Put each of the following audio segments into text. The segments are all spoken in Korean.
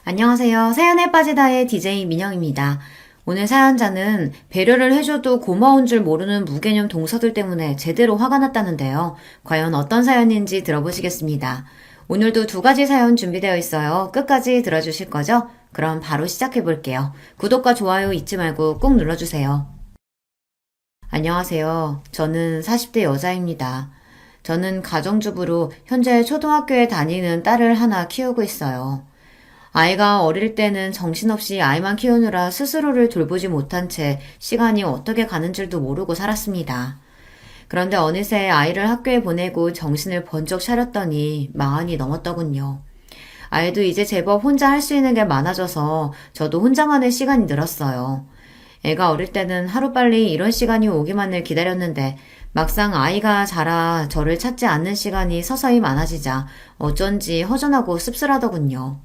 안녕하세요. 사연에 빠지다의 DJ 민영입니다. 오늘 사연자는 배려를 해줘도 고마운 줄 모르는 무개념 동서들 때문에 제대로 화가 났다는데요. 과연 어떤 사연인지 들어보시겠습니다. 오늘도 두 가지 사연 준비되어 있어요. 끝까지 들어주실 거죠? 그럼 바로 시작해 볼게요. 구독과 좋아요 잊지 말고 꼭 눌러주세요. 안녕하세요. 저는 40대 여자입니다. 저는 가정주부로 현재 초등학교에 다니는 딸을 하나 키우고 있어요. 아이가 어릴 때는 정신없이 아이만 키우느라 스스로를 돌보지 못한 채 시간이 어떻게 가는 줄도 모르고 살았습니다. 그런데 어느새 아이를 학교에 보내고 정신을 번쩍 차렸더니 40이 넘었더군요. 아이도 이제 제법 혼자 할 수 있는 게 많아져서 저도 혼자만의 시간이 늘었어요. 애가 어릴 때는 하루빨리 이런 시간이 오기만을 기다렸는데 막상 아이가 자라 저를 찾지 않는 시간이 서서히 많아지자 어쩐지 허전하고 씁쓸하더군요.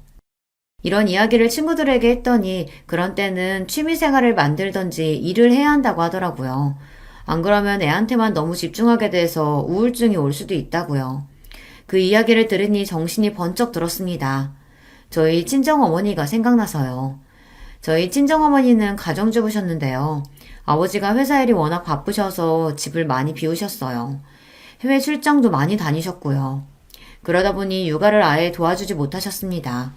이런 이야기를 친구들에게 했더니 그런 때는 취미생활을 만들던지 일을 해야 한다고 하더라고요. 안 그러면 애한테만 너무 집중하게 돼서 우울증이 올 수도 있다고요. 그 이야기를 들으니 정신이 번쩍 들었습니다. 저희 친정어머니가 생각나서요. 저희 친정어머니는 가정주부셨는데요. 아버지가 회사 일이 워낙 바쁘셔서 집을 많이 비우셨어요. 해외 출장도 많이 다니셨고요. 그러다 보니 육아를 아예 도와주지 못하셨습니다.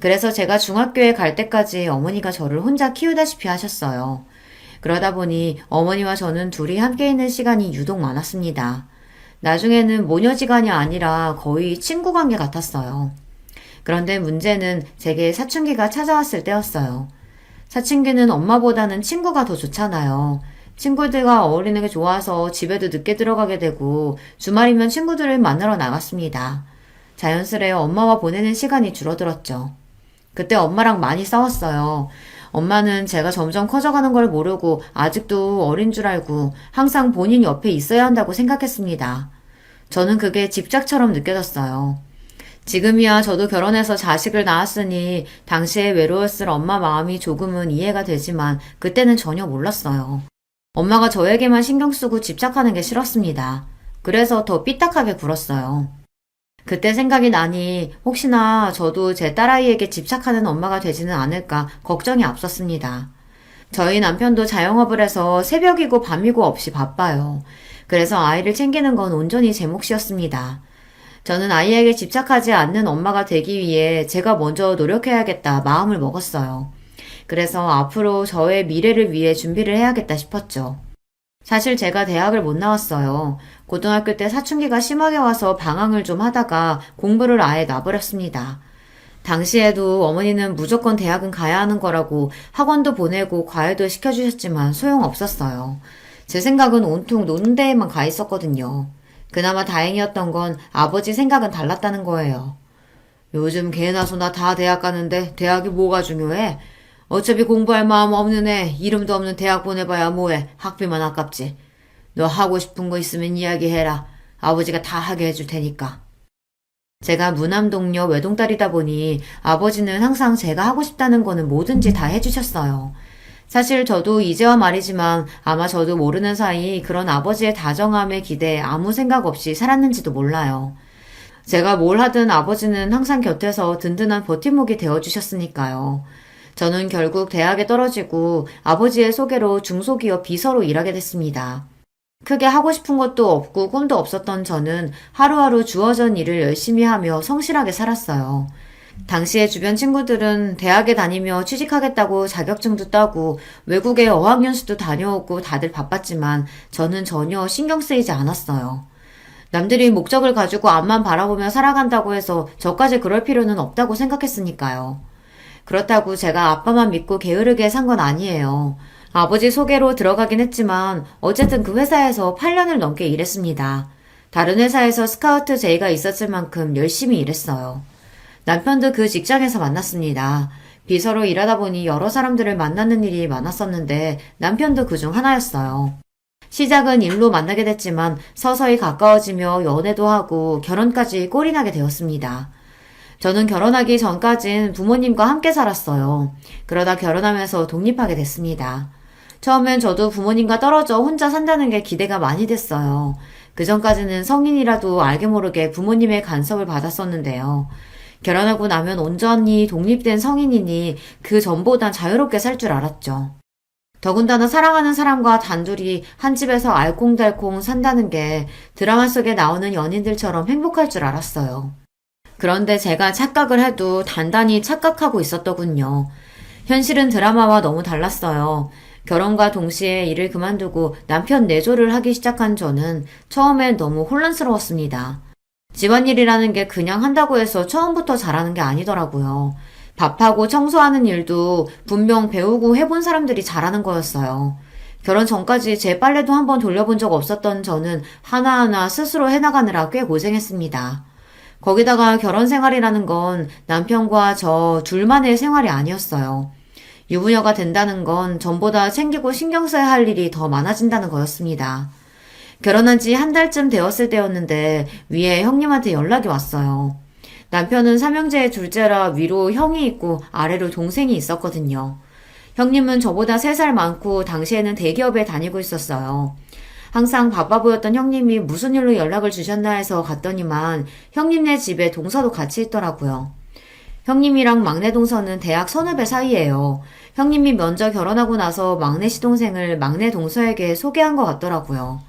그래서 제가 중학교에 갈 때까지 어머니가 저를 혼자 키우다시피 하셨어요. 그러다 보니 어머니와 저는 둘이 함께 있는 시간이 유독 많았습니다. 나중에는 모녀지간이 아니라 거의 친구 관계 같았어요. 그런데 문제는 제게 사춘기가 찾아왔을 때였어요. 사춘기는 엄마보다는 친구가 더 좋잖아요. 친구들과 어울리는 게 좋아서 집에도 늦게 들어가게 되고 주말이면 친구들을 만나러 나갔습니다. 자연스레 엄마와 보내는 시간이 줄어들었죠. 그때 엄마랑 많이 싸웠어요. 엄마는 제가 점점 커져가는 걸 모르고 아직도 어린 줄 알고 항상 본인 옆에 있어야 한다고 생각했습니다. 저는 그게 집착처럼 느껴졌어요. 지금이야 저도 결혼해서 자식을 낳았으니 당시에 외로웠을 엄마 마음이 조금은 이해가 되지만 그때는 전혀 몰랐어요. 엄마가 저에게만 신경 쓰고 집착하는 게 싫었습니다. 그래서 더 삐딱하게 굴었어요. 그때 생각이 나니 혹시나 저도 제 딸아이에게 집착하는 엄마가 되지는 않을까 걱정이 앞섰습니다. 저희 남편도 자영업을 해서 새벽이고 밤이고 없이 바빠요. 그래서 아이를 챙기는 건 온전히 제 몫이었습니다. 저는 아이에게 집착하지 않는 엄마가 되기 위해 제가 먼저 노력해야겠다 마음을 먹었어요. 그래서 앞으로 저의 미래를 위해 준비를 해야겠다 싶었죠. 사실 제가 대학을 못 나왔어요. 고등학교 때 사춘기가 심하게 와서 방황을 좀 하다가 공부를 아예 놔버렸습니다. 당시에도 어머니는 무조건 대학은 가야 하는 거라고 학원도 보내고 과외도 시켜주셨지만 소용없었어요. 제 생각은 온통 노는 데에만 가 있었거든요. 그나마 다행이었던 건 아버지 생각은 달랐다는 거예요. 요즘 개나 소나 다 대학 가는데 대학이 뭐가 중요해? 어차피 공부할 마음 없는 애 이름도 없는 대학 보내봐야 뭐해. 학비만 아깝지. 너 하고 싶은 거 있으면 이야기해라. 아버지가 다 하게 해줄 테니까. 제가 무남동녀 외동딸이다 보니 아버지는 항상 제가 하고 싶다는 거는 뭐든지 다 해주셨어요. 사실 저도 이제와 말이지만 아마 저도 모르는 사이 그런 아버지의 다정함에 기대에 아무 생각 없이 살았는지도 몰라요. 제가 뭘 하든 아버지는 항상 곁에서 든든한 버팀목이 되어주셨으니까요. 저는 결국 대학에 떨어지고 아버지의 소개로 중소기업 비서로 일하게 됐습니다. 크게 하고 싶은 것도 없고 꿈도 없었던 저는 하루하루 주어진 일을 열심히 하며 성실하게 살았어요. 당시에 주변 친구들은 대학에 다니며 취직하겠다고 자격증도 따고 외국에 어학연수도 다녀오고 다들 바빴지만 저는 전혀 신경 쓰이지 않았어요. 남들이 목적을 가지고 앞만 바라보며 살아간다고 해서 저까지 그럴 필요는 없다고 생각했으니까요. 그렇다고 제가 아빠만 믿고 게으르게 산 건 아니에요. 아버지 소개로 들어가긴 했지만 어쨌든 그 회사에서 8년을 넘게 일했습니다. 다른 회사에서 스카우트 제의가 있었을 만큼 열심히 일했어요. 남편도 그 직장에서 만났습니다. 비서로 일하다 보니 여러 사람들을 만나는 일이 많았었는데 남편도 그중 하나였어요. 시작은 일로 만나게 됐지만 서서히 가까워지며 연애도 하고 결혼까지 꼴이 나게 되었습니다. 저는 결혼하기 전까진 부모님과 함께 살았어요. 그러다 결혼하면서 독립하게 됐습니다. 처음엔 저도 부모님과 떨어져 혼자 산다는 게 기대가 많이 됐어요. 그 전까지는 성인이라도 알게 모르게 부모님의 간섭을 받았었는데요. 결혼하고 나면 온전히 독립된 성인이니 그 전보단 자유롭게 살 줄 알았죠. 더군다나 사랑하는 사람과 단둘이 한 집에서 알콩달콩 산다는 게 드라마 속에 나오는 연인들처럼 행복할 줄 알았어요. 그런데 제가 착각을 해도 단단히 착각하고 있었더군요. 현실은 드라마와 너무 달랐어요. 결혼과 동시에 일을 그만두고 남편 내조를 하기 시작한 저는 처음엔 너무 혼란스러웠습니다. 집안일이라는 게 그냥 한다고 해서 처음부터 잘하는 게 아니더라고요. 밥하고 청소하는 일도 분명 배우고 해본 사람들이 잘하는 거였어요. 결혼 전까지 제 빨래도 한번 돌려본 적 없었던 저는 하나하나 스스로 해나가느라 꽤 고생했습니다. 거기다가 결혼 생활이라는 건 남편과 저 둘만의 생활이 아니었어요. 유부녀가 된다는 건 전보다 챙기고 신경 써야 할 일이 더 많아진다는 거였습니다. 결혼한 지 한 달쯤 되었을 때였는데 위에 형님한테 연락이 왔어요. 남편은 삼형제의 둘째라 위로 형이 있고 아래로 동생이 있었거든요. 형님은 저보다 3살 많고 당시에는 대기업에 다니고 있었어요. 항상 바빠 보였던 형님이 무슨 일로 연락을 주셨나 해서 갔더니만 형님네 집에 동서도 같이 있더라고요. 형님이랑 막내 동서는 대학 선후배 사이예요. 형님이 먼저 결혼하고 나서 막내 시동생을 막내 동서에게 소개한 것 같더라고요.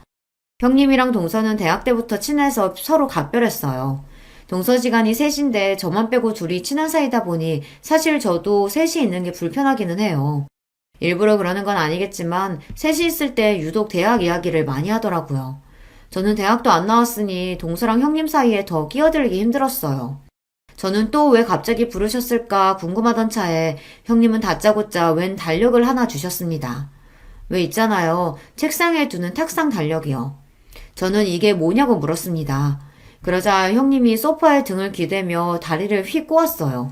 형님이랑 동서는 대학 때부터 친해서 서로 각별했어요. 동서지간이 셋인데 저만 빼고 둘이 친한 사이다 보니 사실 저도 셋이 있는 게 불편하기는 해요. 일부러 그러는 건 아니겠지만 셋이 있을 때 유독 대학 이야기를 많이 하더라고요. 저는 대학도 안 나왔으니 동서랑 형님 사이에 더 끼어들기 힘들었어요. 저는 또 왜 갑자기 부르셨을까 궁금하던 차에 형님은 다짜고짜 웬 달력을 하나 주셨습니다. 왜 있잖아요. 책상에 두는 탁상 달력이요. 저는 이게 뭐냐고 물었습니다. 그러자 형님이 소파에 등을 기대며 다리를 휙 꼬았어요.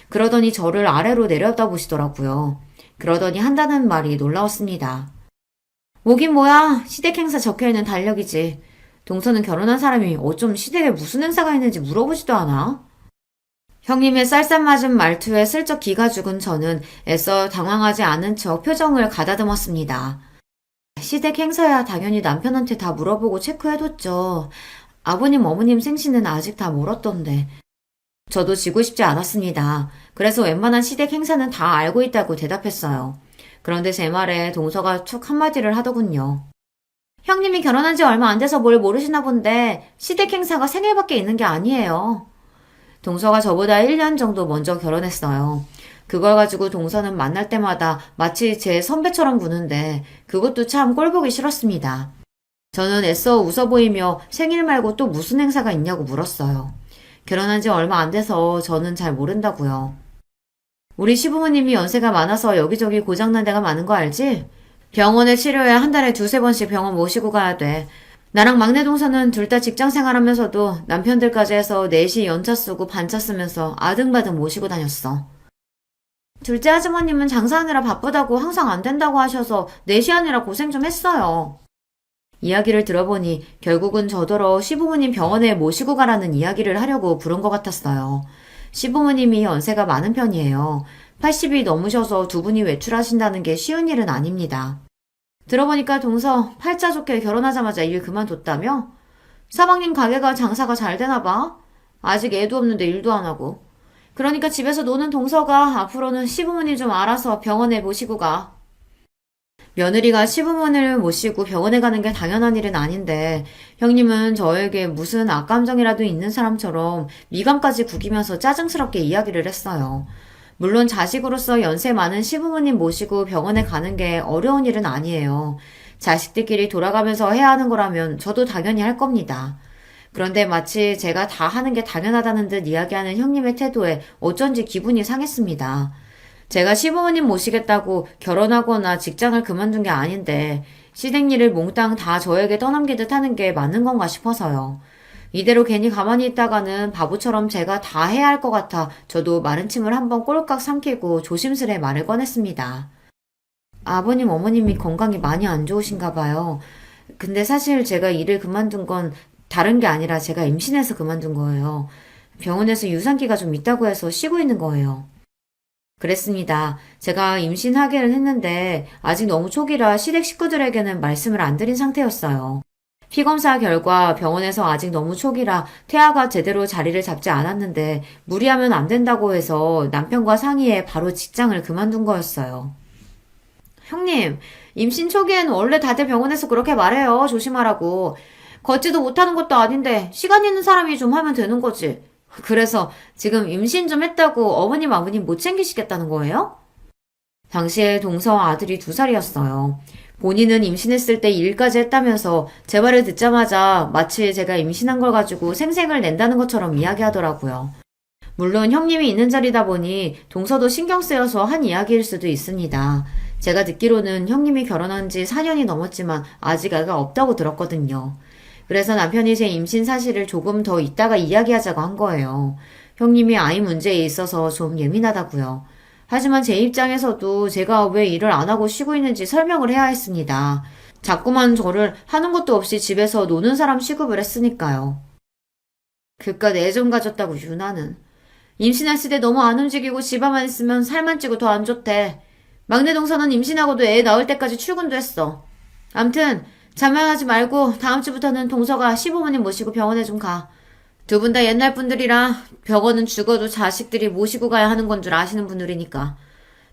그러더니 저를 아래로 내려다보시더라고요. 그러더니 한다는 말이 놀라웠습니다. 뭐긴 뭐야. 시댁 행사 적혀있는 달력이지. 동서는 결혼한 사람이 어쩜 시댁에 무슨 행사가 있는지 물어보지도 않아? 형님의 쌀쌀맞은 말투에 슬쩍 기가 죽은 저는 애써 당황하지 않은 척 표정을 가다듬었습니다. 시댁 행사야 당연히 남편한테 다 물어보고 체크해뒀죠. 아버님, 어머님 생신은 아직 다 멀었던데. 저도 지고 싶지 않았습니다. 그래서 웬만한 시댁 행사는 다 알고 있다고 대답했어요. 그런데 제 말에 동서가 툭 한마디를 하더군요. 형님이 결혼한 지 얼마 안 돼서 뭘 모르시나 본데 시댁 행사가 생일밖에 있는 게 아니에요. 동서가 저보다 1년 정도 먼저 결혼했어요. 그걸 가지고 동서는 만날 때마다 마치 제 선배처럼 구는데 그것도 참 꼴보기 싫었습니다. 저는 애써 웃어 보이며 생일 말고 또 무슨 행사가 있냐고 물었어요. 결혼한 지 얼마 안 돼서 저는 잘 모른다고요. 우리 시부모님이 연세가 많아서 여기저기 고장난 데가 많은 거 알지? 병원에 치료해 한 달에 2-3번씩 병원 모시고 가야 돼. 나랑 막내 동서는 둘 다 직장 생활하면서도 남편들까지 해서 넷이 연차 쓰고 반차 쓰면서 아등바등 모시고 다녔어. 둘째 아주머님은 장사하느라 바쁘다고 항상 안 된다고 하셔서 넷이 아니라 고생 좀 했어요. 이야기를 들어보니 결국은 저더러 시부모님 병원에 모시고 가라는 이야기를 하려고 부른 것 같았어요. 시부모님이 연세가 많은 편이에요. 80이 넘으셔서 두 분이 외출하신다는 게 쉬운 일은 아닙니다. 들어보니까 동서 팔자 좋게 결혼하자마자 일 그만뒀다며? 사방님 가게가 장사가 잘 되나 봐. 아직 애도 없는데 일도 안 하고. 그러니까 집에서 노는 동서가 앞으로는 시부모님 좀 알아서 병원에 모시고 가. 며느리가 시부모님을 모시고 병원에 가는 게 당연한 일은 아닌데 형님은 저에게 무슨 악감정이라도 있는 사람처럼 미간까지 구기면서 짜증스럽게 이야기를 했어요. 물론 자식으로서 연세 많은 시부모님 모시고 병원에 가는 게 어려운 일은 아니에요. 자식들끼리 돌아가면서 해야 하는 거라면 저도 당연히 할 겁니다. 그런데 마치 제가 다 하는 게 당연하다는 듯 이야기하는 형님의 태도에 어쩐지 기분이 상했습니다. 제가 시부모님 모시겠다고 결혼하거나 직장을 그만둔 게 아닌데 시댁 일을 몽땅 다 저에게 떠넘기듯 하는 게 맞는 건가 싶어서요. 이대로 괜히 가만히 있다가는 바보처럼 제가 다 해야 할 것 같아 저도 마른 침을 한번 꼴깍 삼키고 조심스레 말을 꺼냈습니다. 아버님, 어머님이 건강이 많이 안 좋으신가 봐요. 근데 사실 제가 일을 그만둔 건 다른 게 아니라 제가 임신해서 그만둔 거예요. 병원에서 유산기가 좀 있다고 해서 쉬고 있는 거예요. 그랬습니다. 제가 임신하기는 했는데 아직 너무 초기라 시댁 식구들에게는 말씀을 안 드린 상태였어요. 피검사 결과 병원에서 아직 너무 초기라 태아가 제대로 자리를 잡지 않았는데 무리하면 안 된다고 해서 남편과 상의해 바로 직장을 그만둔 거였어요. 형님, 임신 초기엔 원래 다들 병원에서 그렇게 말해요. 조심하라고. 걷지도 못하는 것도 아닌데 시간 있는 사람이 좀 하면 되는 거지. 그래서 지금 임신 좀 했다고 어머님 아버님 못 챙기시겠다는 거예요? 당시에 동서 아들이 2살이었어요. 본인은 임신했을 때 일까지 했다면서 제 말을 듣자마자 마치 제가 임신한 걸 가지고 생색을 낸다는 것처럼 이야기하더라고요. 물론 형님이 있는 자리다 보니 동서도 신경 쓰여서 한 이야기일 수도 있습니다. 제가 듣기로는 형님이 결혼한 지 4년이 넘었지만 아직 애가 없다고 들었거든요. 그래서 남편이 제 임신 사실을 조금 더 이따가 이야기하자고 한 거예요. 형님이 아이 문제에 있어서 좀 예민하다고요. 하지만 제 입장에서도 제가 왜 일을 안 하고 쉬고 있는지 설명을 해야 했습니다. 자꾸만 저를 하는 것도 없이 집에서 노는 사람 취급을 했으니까요. 그깟 애 좀 가졌다고 유나는. 임신했을 때 너무 안 움직이고 집에만 있으면 살만 찌고 더 안 좋대. 막내 동서는 임신하고도 애 낳을 때까지 출근도 했어. 암튼 자만하지 말고 다음 주부터는 동서가 시부모님 모시고 병원에 좀 가. 2분 다 옛날 분들이라 병원은 죽어도 자식들이 모시고 가야 하는 건 줄 아시는 분들이니까.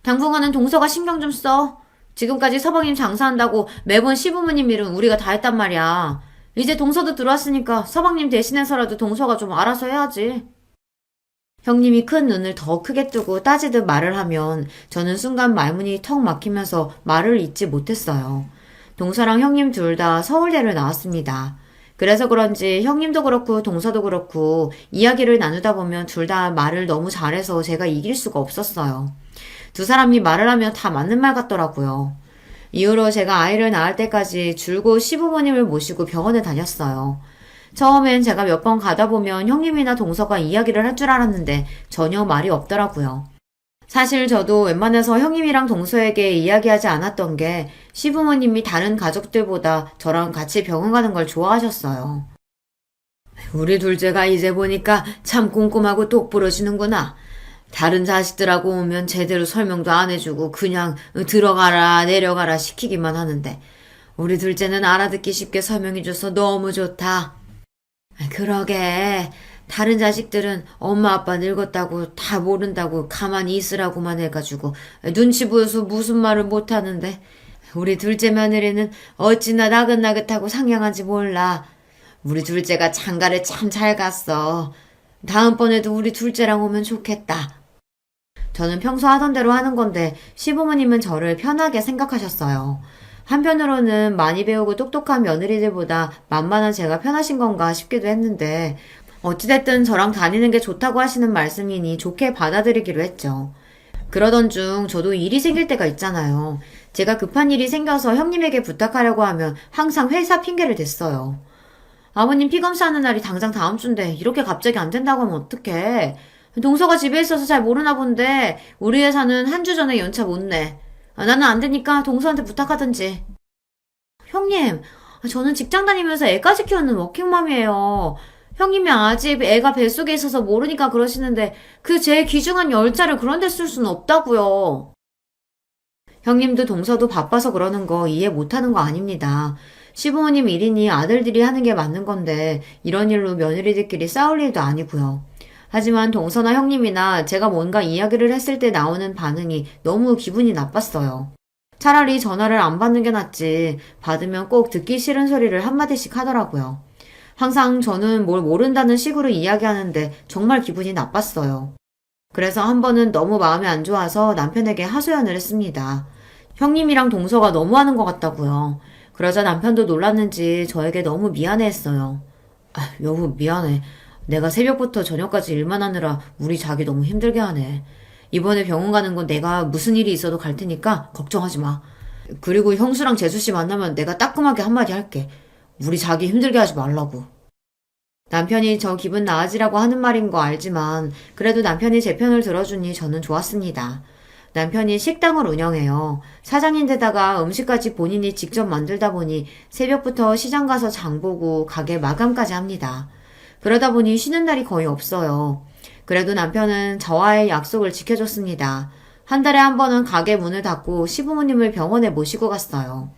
당분간은 동서가 신경 좀 써. 지금까지 서방님 장사한다고 매번 시부모님 일은 우리가 다 했단 말이야. 이제 동서도 들어왔으니까 서방님 대신해서라도 동서가 좀 알아서 해야지. 형님이 큰 눈을 더 크게 뜨고 따지듯 말을 하면 저는 순간 말문이 턱 막히면서 말을 잇지 못했어요. 동서랑 형님 둘 다 서울대를 나왔습니다. 그래서 그런지 형님도 그렇고 동서도 그렇고 이야기를 나누다 보면 둘 다 말을 너무 잘해서 제가 이길 수가 없었어요. 2사람이 말을 하면 다 맞는 말 같더라고요. 이후로 제가 아이를 낳을 때까지 줄곧 시부모님을 모시고 병원에 다녔어요. 처음엔 제가 몇 번 가다 보면 형님이나 동서가 이야기를 할 줄 알았는데 전혀 말이 없더라고요. 사실 저도 웬만해서 형님이랑 동서에게 이야기하지 않았던 게 시부모님이 다른 가족들보다 저랑 같이 병원 가는 걸 좋아하셨어요. 우리 둘째가 이제 보니까 참 꼼꼼하고 똑부러지는구나. 다른 자식들하고 오면 제대로 설명도 안 해주고 그냥 들어가라 내려가라 시키기만 하는데 우리 둘째는 알아듣기 쉽게 설명해줘서 너무 좋다. 그러게. 다른 자식들은 엄마 아빠 늙었다고 다 모른다고 가만히 있으라고만 해가지고 눈치 보여서 무슨 말을 못하는데 우리 둘째 며느리는 어찌나 나긋나긋하고 상냥한지 몰라. 우리 둘째가 장가를 참 잘 갔어. 다음번에도 우리 둘째랑 오면 좋겠다. 저는 평소 하던 대로 하는 건데 시부모님은 저를 편하게 생각하셨어요. 한편으로는 많이 배우고 똑똑한 며느리들보다 만만한 제가 편하신 건가 싶기도 했는데 어찌됐든 저랑 다니는 게 좋다고 하시는 말씀이니 좋게 받아들이기로 했죠. 그러던 중 저도 일이 생길 때가 있잖아요. 제가 급한 일이 생겨서 형님에게 부탁하려고 하면 항상 회사 핑계를 댔어요. 아버님 피검사하는 날이 당장 다음 주인데 이렇게 갑자기 안 된다고 하면 어떡해. 동서가 집에 있어서 잘 모르나 본데 우리 회사는 한 주 전에 연차 못 내. 나는 안 되니까 동서한테 부탁하든지. 형님, 저는 직장 다니면서 애까지 키우는 워킹맘이에요. 형님이 아직 애가 뱃속에 있어서 모르니까 그러시는데 그 제 귀중한 열자를 그런 데 쓸 수는 없다고요. 형님도 동서도 바빠서 그러는 거 이해 못하는 거 아닙니다. 시부모님 일이니 아들들이 하는 게 맞는 건데 이런 일로 며느리들끼리 싸울 일도 아니고요. 하지만 동서나 형님이나 제가 뭔가 이야기를 했을 때 나오는 반응이 너무 기분이 나빴어요. 차라리 전화를 안 받는 게 낫지 받으면 꼭 듣기 싫은 소리를 한마디씩 하더라고요. 항상 저는 뭘 모른다는 식으로 이야기하는데 정말 기분이 나빴어요. 그래서 한 번은 너무 마음이 안 좋아서 남편에게 하소연을 했습니다. 형님이랑 동서가 너무하는 것 같다고요. 그러자 남편도 놀랐는지 저에게 너무 미안해했어요. 여보 미안해. 내가 새벽부터 저녁까지 일만 하느라 우리 자기 너무 힘들게 하네. 이번에 병원 가는 건 내가 무슨 일이 있어도 갈 테니까 걱정하지 마. 그리고 형수랑 재수씨 만나면 내가 따끔하게 한마디 할게. 우리 자기 힘들게 하지 말라고. 남편이 저 기분 나아지라고 하는 말인 거 알지만 그래도 남편이 제 편을 들어주니 저는 좋았습니다. 남편이 식당을 운영해요. 사장인데다가 음식까지 본인이 직접 만들다 보니 새벽부터 시장 가서 장 보고 가게 마감까지 합니다. 그러다 보니 쉬는 날이 거의 없어요. 그래도 남편은 저와의 약속을 지켜줬습니다. 한 달에 한 번은 가게 문을 닫고 시부모님을 병원에 모시고 갔어요.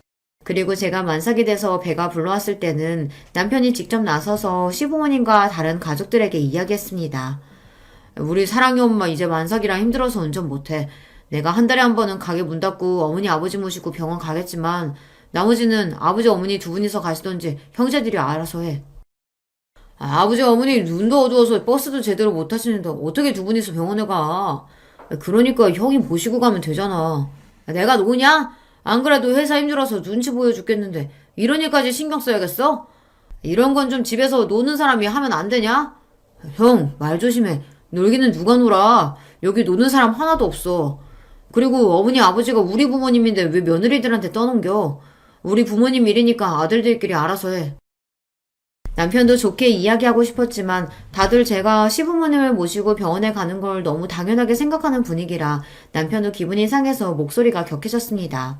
그리고 제가 만삭이 돼서 배가 불러왔을 때는 남편이 직접 나서서 시부모님과 다른 가족들에게 이야기했습니다. 우리 사랑이 엄마 이제 만삭이라 힘들어서 운전 못해. 내가 한 달에 한 번은 가게 문 닫고 어머니 아버지 모시고 병원 가겠지만 나머지는 아버지 어머니 두 분이서 가시던지 형제들이 알아서 해. 아버지 어머니 눈도 어두워서 버스도 제대로 못 타시는데 어떻게 두 분이서 병원에 가? 그러니까 형이 모시고 가면 되잖아. 내가 누구냐? 안 그래도 회사 힘들어서 눈치 보여 죽겠는데 이런 일까지 신경 써야겠어? 이런 건 좀 집에서 노는 사람이 하면 안 되냐? 형, 말 조심해. 놀기는 누가 놀아? 여기 노는 사람 하나도 없어. 그리고 어머니 아버지가 우리 부모님인데 왜 며느리들한테 떠넘겨? 우리 부모님 일이니까 아들들끼리 알아서 해. 남편도 좋게 이야기하고 싶었지만 다들 제가 시부모님을 모시고 병원에 가는 걸 너무 당연하게 생각하는 분위기라 남편도 기분이 상해서 목소리가 격해졌습니다.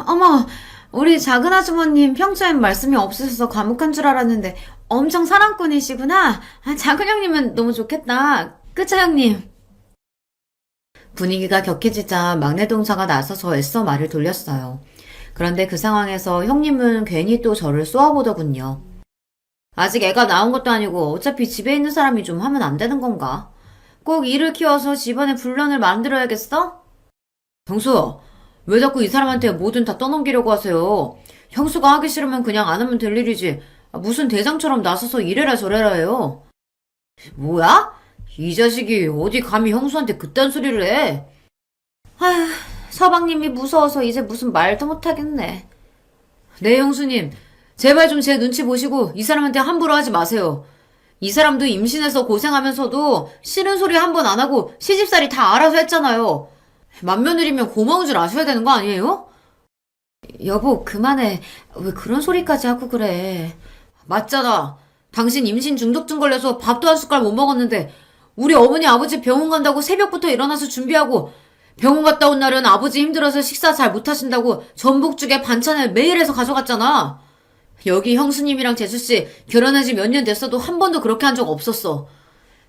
어머, 우리 작은 아주머님 평소엔 말씀이 없으셔서 과묵한 줄 알았는데 엄청 사랑꾼이시구나. 작은 형님은 너무 좋겠다. 그쵸, 형님? 분위기가 격해지자 막내 동사가 나서서 애써 말을 돌렸어요. 그런데 그 상황에서 형님은 괜히 또 저를 쏘아보더군요. 아직 애가 나온 것도 아니고 어차피 집에 있는 사람이 좀 하면 안 되는 건가? 꼭 일을 키워서 집안에 분란을 만들어야겠어? 형수, 왜 자꾸 이 사람한테 뭐든 다 떠넘기려고 하세요? 형수가 하기 싫으면 그냥 안 하면 될 일이지. 무슨 대장처럼 나서서 이래라 저래라 해요. 뭐야? 이 자식이 어디 감히 형수한테 그딴 소리를 해? 아휴, 서방님이 무서워서 이제 무슨 말도 못하겠네. 네, 형수님. 제발 좀 제 눈치 보시고 이 사람한테 함부로 하지 마세요. 이 사람도 임신해서 고생하면서도 싫은 소리 한 번 안 하고 시집살이 다 알아서 했잖아요. 맏며느리면 고마운 줄 아셔야 되는 거 아니에요? 여보, 그만해. 왜 그런 소리까지 하고 그래. 맞잖아. 당신 임신 중독증 걸려서 밥도 한 숟갈 못 먹었는데 우리 어머니 아버지 병원 간다고 새벽부터 일어나서 준비하고 병원 갔다 온 날은 아버지 힘들어서 식사 잘 못하신다고 전복죽에 반찬을 매일 해서 가져갔잖아. 여기 형수님이랑 재수씨 결혼한 지 몇 년 됐어도 한 번도 그렇게 한 적 없었어.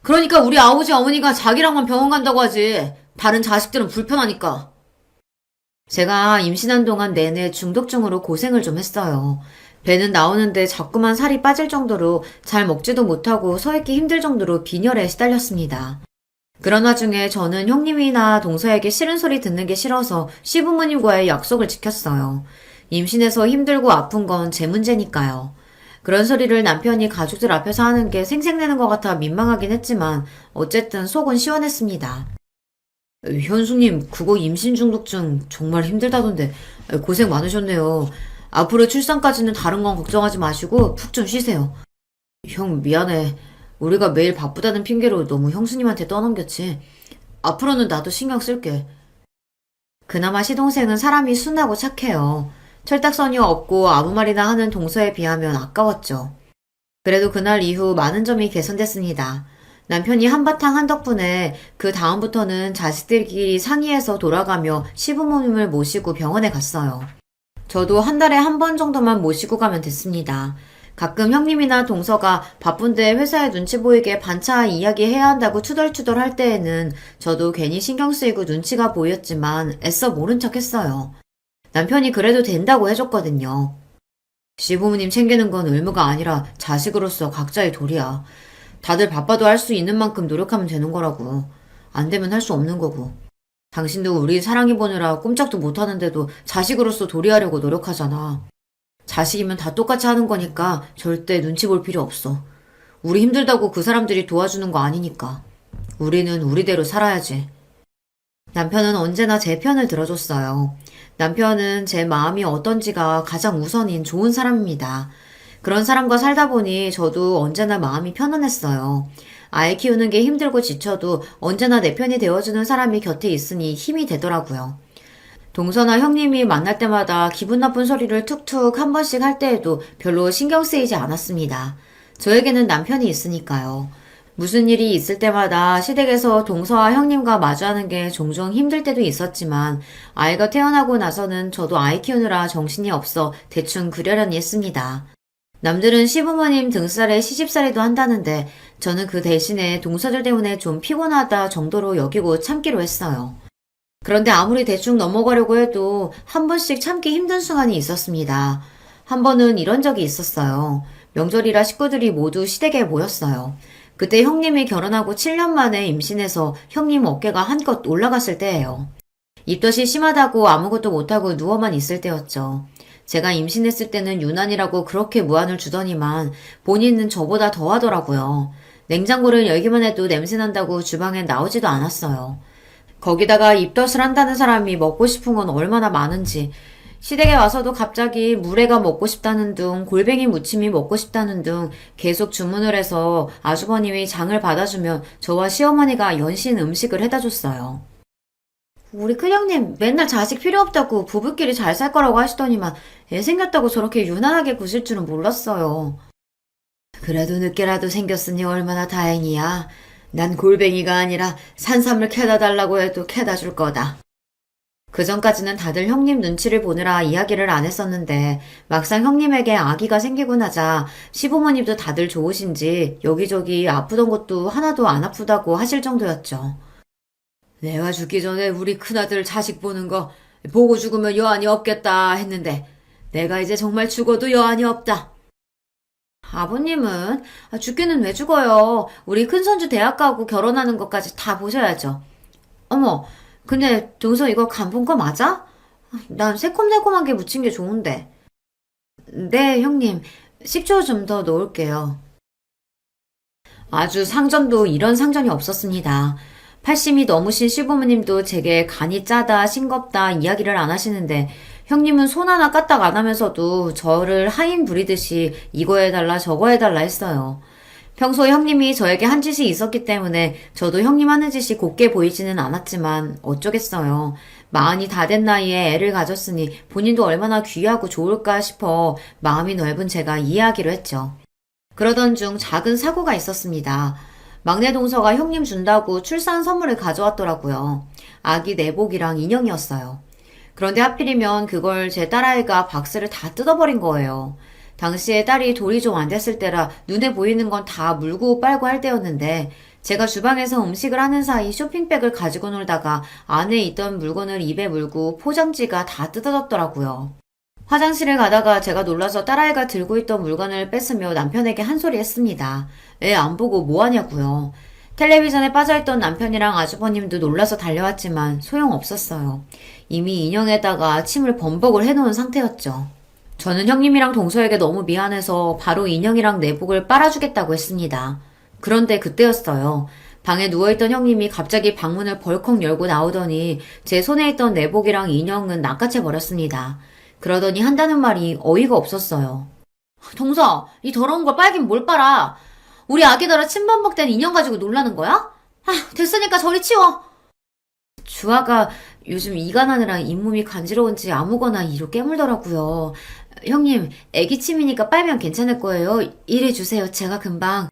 그러니까 우리 아버지 어머니가 자기랑만 병원 간다고 하지. 다른 자식들은 불편하니까. 제가 임신한 동안 내내 중독증으로 고생을 좀 했어요. 배는 나오는데 자꾸만 살이 빠질 정도로 잘 먹지도 못하고 서 있기 힘들 정도로 빈혈에 시달렸습니다. 그런 와중에 저는 형님이나 동서에게 싫은 소리 듣는 게 싫어서 시부모님과의 약속을 지켰어요. 임신해서 힘들고 아픈 건 제 문제니까요. 그런 소리를 남편이 가족들 앞에서 하는 게 생색내는 것 같아 민망하긴 했지만 어쨌든 속은 시원했습니다. 현수님, 그거 임신 중독증 정말 힘들다던데 고생 많으셨네요. 앞으로 출산까지는 다른 건 걱정하지 마시고 푹 좀 쉬세요. 형, 미안해. 우리가 매일 바쁘다는 핑계로 너무 형수님한테 떠넘겼지. 앞으로는 나도 신경 쓸게. 그나마 시동생은 사람이 순하고 착해요. 철딱서니 없고 아무 말이나 하는 동서에 비하면 아까웠죠. 그래도 그날 이후 많은 점이 개선됐습니다. 남편이 한바탕 한 덕분에 그 다음부터는 자식들끼리 상의해서 돌아가며 시부모님을 모시고 병원에 갔어요. 저도 한 달에 한 번 정도만 모시고 가면 됐습니다. 가끔 형님이나 동서가 바쁜데 회사에 눈치 보이게 반차 이야기해야 한다고 투덜투덜 할 때에는 저도 괜히 신경 쓰이고 눈치가 보였지만 애써 모른 척 했어요. 남편이 그래도 된다고 해줬거든요. 시부모님 챙기는 건 의무가 아니라 자식으로서 각자의 도리야. 다들 바빠도 할 수 있는 만큼 노력하면 되는 거라고. 안 되면 할 수 없는 거고. 당신도 우리 사랑해 보느라 꼼짝도 못하는데도 자식으로서 도리하려고 노력하잖아. 자식이면 다 똑같이 하는 거니까 절대 눈치 볼 필요 없어. 우리 힘들다고 그 사람들이 도와주는 거 아니니까. 우리는 우리대로 살아야지. 남편은 언제나 제 편을 들어줬어요. 남편은 제 마음이 어떤지가 가장 우선인 좋은 사람입니다. 그런 사람과 살다 보니 저도 언제나 마음이 편안했어요. 아이 키우는 게 힘들고 지쳐도 언제나 내 편이 되어주는 사람이 곁에 있으니 힘이 되더라고요. 동서나 형님이 만날 때마다 기분 나쁜 소리를 툭툭 한 번씩 할 때에도 별로 신경 쓰이지 않았습니다. 저에게는 남편이 있으니까요. 무슨 일이 있을 때마다 시댁에서 동서와 형님과 마주하는 게 종종 힘들 때도 있었지만 아이가 태어나고 나서는 저도 아이 키우느라 정신이 없어 대충 그러려니 했습니다. 남들은 시부모님 등살에 시집살이도 한다는데 저는 그 대신에 동서들 때문에 좀 피곤하다 정도로 여기고 참기로 했어요. 그런데 아무리 대충 넘어가려고 해도 한 번씩 참기 힘든 순간이 있었습니다. 한 번은 이런 적이 있었어요. 명절이라 식구들이 모두 시댁에 모였어요. 그때 형님이 결혼하고 7년 만에 임신해서 형님 어깨가 한껏 올라갔을 때예요. 입덧이 심하다고 아무것도 못하고 누워만 있을 때였죠. 제가 임신했을 때는 유난이라고 그렇게 무안을 주더니만 본인은 저보다 더 하더라고요. 냉장고를 열기만 해도 냄새난다고 주방에 나오지도 않았어요. 거기다가 입덧을 한다는 사람이 먹고 싶은 건 얼마나 많은지, 시댁에 와서도 갑자기 물회가 먹고 싶다는 둥, 골뱅이 무침이 먹고 싶다는 둥 계속 주문을 해서 아주버님이 장을 받아주면 저와 시어머니가 연신 음식을 해다 줬어요. 우리 큰형님 맨날 자식 필요 없다고 부부끼리 잘 살 거라고 하시더니만 애 생겼다고 저렇게 유난하게 구실 줄은 몰랐어요. 그래도 늦게라도 생겼으니 얼마나 다행이야. 난 골뱅이가 아니라 산삼을 캐다 달라고 해도 캐다 줄 거다. 그전까지는 다들 형님 눈치를 보느라 이야기를 안 했었는데 막상 형님에게 아기가 생기고 나자 시부모님도 다들 좋으신지 여기저기 아프던 것도 하나도 안 아프다고 하실 정도였죠. 내가 죽기 전에 우리 큰아들 자식 보는 거 보고 죽으면 여한이 없겠다 했는데 내가 이제 정말 죽어도 여한이 없다. 아버님은 죽기는 왜 죽어요. 우리 큰손주 대학 가고 결혼하는 것까지 다 보셔야죠. 어머, 근데 동서 이거 간 본 거 맞아? 난 새콤달콤한 게 묻힌 게 좋은데. 네, 형님. 식초 좀 더 넣을게요. 아주 상전도 이런 상전이 없었습니다. 80이 넘으신 시부모님도 제게 간이 짜다, 싱겁다 이야기를 안 하시는데 형님은 손 하나 까딱 안 하면서도 저를 하인 부리듯이 이거 해달라 저거 해달라 했어요. 평소에 형님이 저에게 한 짓이 있었기 때문에 저도 형님 하는 짓이 곱게 보이지는 않았지만 어쩌겠어요. 마흔이 다 된 나이에 애를 가졌으니 본인도 얼마나 귀하고 좋을까 싶어 마음이 넓은 제가 이해하기로 했죠. 그러던 중 작은 사고가 있었습니다. 막내 동서가 형님 준다고 출산 선물을 가져왔더라고요. 아기 내복이랑 인형이었어요. 그런데 하필이면 그걸 제 딸아이가 박스를 다 뜯어버린 거예요. 당시에 딸이 돌이 좀 안 됐을 때라 눈에 보이는 건 다 물고 빨고 할 때였는데 제가 주방에서 음식을 하는 사이 쇼핑백을 가지고 놀다가 안에 있던 물건을 입에 물고 포장지가 다 뜯어졌더라고요. 화장실을 가다가 제가 놀라서 딸아이가 들고 있던 물건을 뺏으며 남편에게 한 소리 했습니다. 애 안 보고 뭐 하냐고요. 텔레비전에 빠져있던 남편이랑 아주버님도 놀라서 달려왔지만 소용없었어요. 이미 인형에다가 침을 범벅을 해놓은 상태였죠. 저는 형님이랑 동서에게 너무 미안해서 바로 인형이랑 내복을 빨아주겠다고 했습니다. 그런데 그때였어요. 방에 누워있던 형님이 갑자기 방문을 벌컥 열고 나오더니 제 손에 있던 내복이랑 인형은 낚아채버렸습니다. 그러더니 한다는 말이 어이가 없었어요. 동서, 이 더러운 걸 빨긴 뭘 빨아? 우리 아기더러 침범벅된 인형 가지고 놀라는 거야? 됐으니까 저리 치워. 주아가 요즘 이가 나느라 잇몸이 간지러운지 아무거나 이로 깨물더라고요. 형님, 애기 침이니까 빨면 괜찮을 거예요. 이리 주세요. 제가 금방.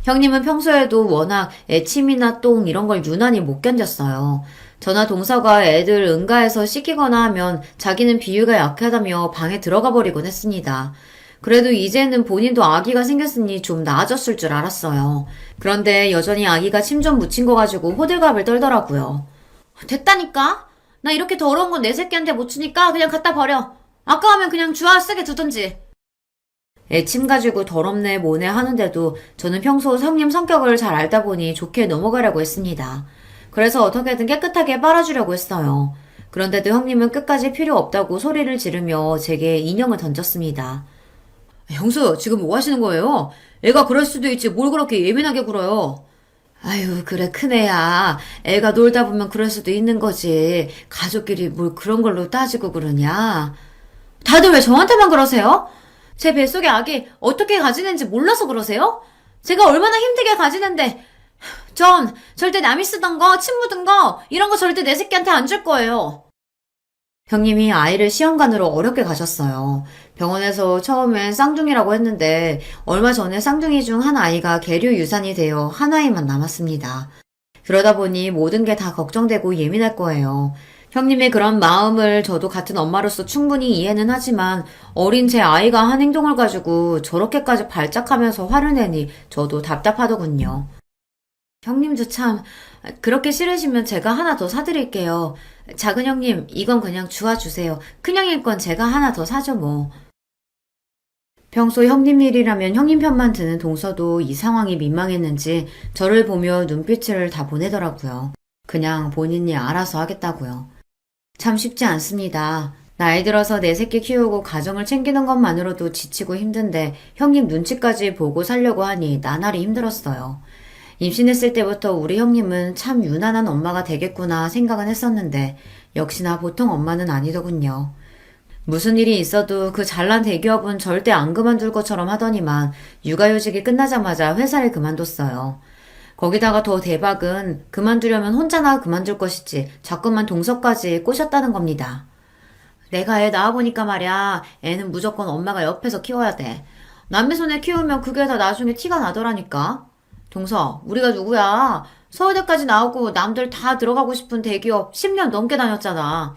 형님은 평소에도 워낙 애침이나 똥 이런 걸 유난히 못 견뎠어요. 저나 동서가 애들 응가해서 씻기거나 하면 자기는 비위가 약하다며 방에 들어가 버리곤 했습니다. 그래도 이제는 본인도 아기가 생겼으니 좀 나아졌을 줄 알았어요. 그런데 여전히 아기가 침 좀 묻힌 거 가지고 호들갑을 떨더라고요. 됐다니까? 나 이렇게 더러운 건 내 새끼한테 못 주니까 그냥 갖다 버려. 아까우면 그냥 주아 쓰게 두던지. 애침 가지고 더럽네 뭐네 하는데도 저는 평소 형님 성격을 잘 알다 보니 좋게 넘어가려고 했습니다. 그래서 어떻게든 깨끗하게 빨아주려고 했어요. 그런데도 형님은 끝까지 필요 없다고 소리를 지르며 제게 인형을 던졌습니다. 형수, 지금 뭐 하시는 거예요? 애가 그럴 수도 있지 뭘 그렇게 예민하게 굴어요. 아유, 그래, 큰애야. 애가 놀다 보면 그럴 수도 있는 거지. 가족끼리 뭘 그런 걸로 따지고 그러냐. 다들 왜 저한테만 그러세요? 제 뱃속에 아기 어떻게 가지는지 몰라서 그러세요? 제가 얼마나 힘들게 가지는데 전 절대 남이 쓰던 거, 침 묻은 거 이런 거 절대 내 새끼한테 안 줄 거예요. 형님이 아이를 시험관으로 어렵게 가셨어요. 병원에서 처음엔 쌍둥이라고 했는데 얼마 전에 쌍둥이 중 한 아이가 계류 유산이 되어 한 아이만 남았습니다. 그러다 보니 모든 게 다 걱정되고 예민할 거예요. 형님의 그런 마음을 저도 같은 엄마로서 충분히 이해는 하지만 어린 제 아이가 한 행동을 가지고 저렇게까지 발작하면서 화를 내니 저도 답답하더군요. 형님도 참, 그렇게 싫으시면 제가 하나 더 사드릴게요. 작은 형님, 이건 그냥 주워주세요. 큰형님 건 제가 하나 더 사죠, 뭐. 평소 형님 일이라면 형님 편만 드는 동서도 이 상황이 민망했는지 저를 보며 눈빛을 다 보내더라고요. 그냥 본인이 알아서 하겠다고요. 참 쉽지 않습니다. 나이 들어서 내 새끼 키우고 가정을 챙기는 것만으로도 지치고 힘든데 형님 눈치까지 보고 살려고 하니 나날이 힘들었어요. 임신했을 때부터 우리 형님은 참 유난한 엄마가 되겠구나 생각은 했었는데 역시나 보통 엄마는 아니더군요. 무슨 일이 있어도 그 잘난 대기업은 절대 안 그만둘 것처럼 하더니만 육아휴직이 끝나자마자 회사를 그만뒀어요. 거기다가 더 대박은 그만두려면 혼자나 그만둘 것이지 자꾸만 동서까지 꼬셨다는 겁니다. 내가 애 낳아보니까 말야, 애는 무조건 엄마가 옆에서 키워야 돼. 남의 손에 키우면 그게 다 나중에 티가 나더라니까. 동서, 우리가 누구야? 서울대까지 나오고 남들 다 들어가고 싶은 대기업 10년 넘게 다녔잖아.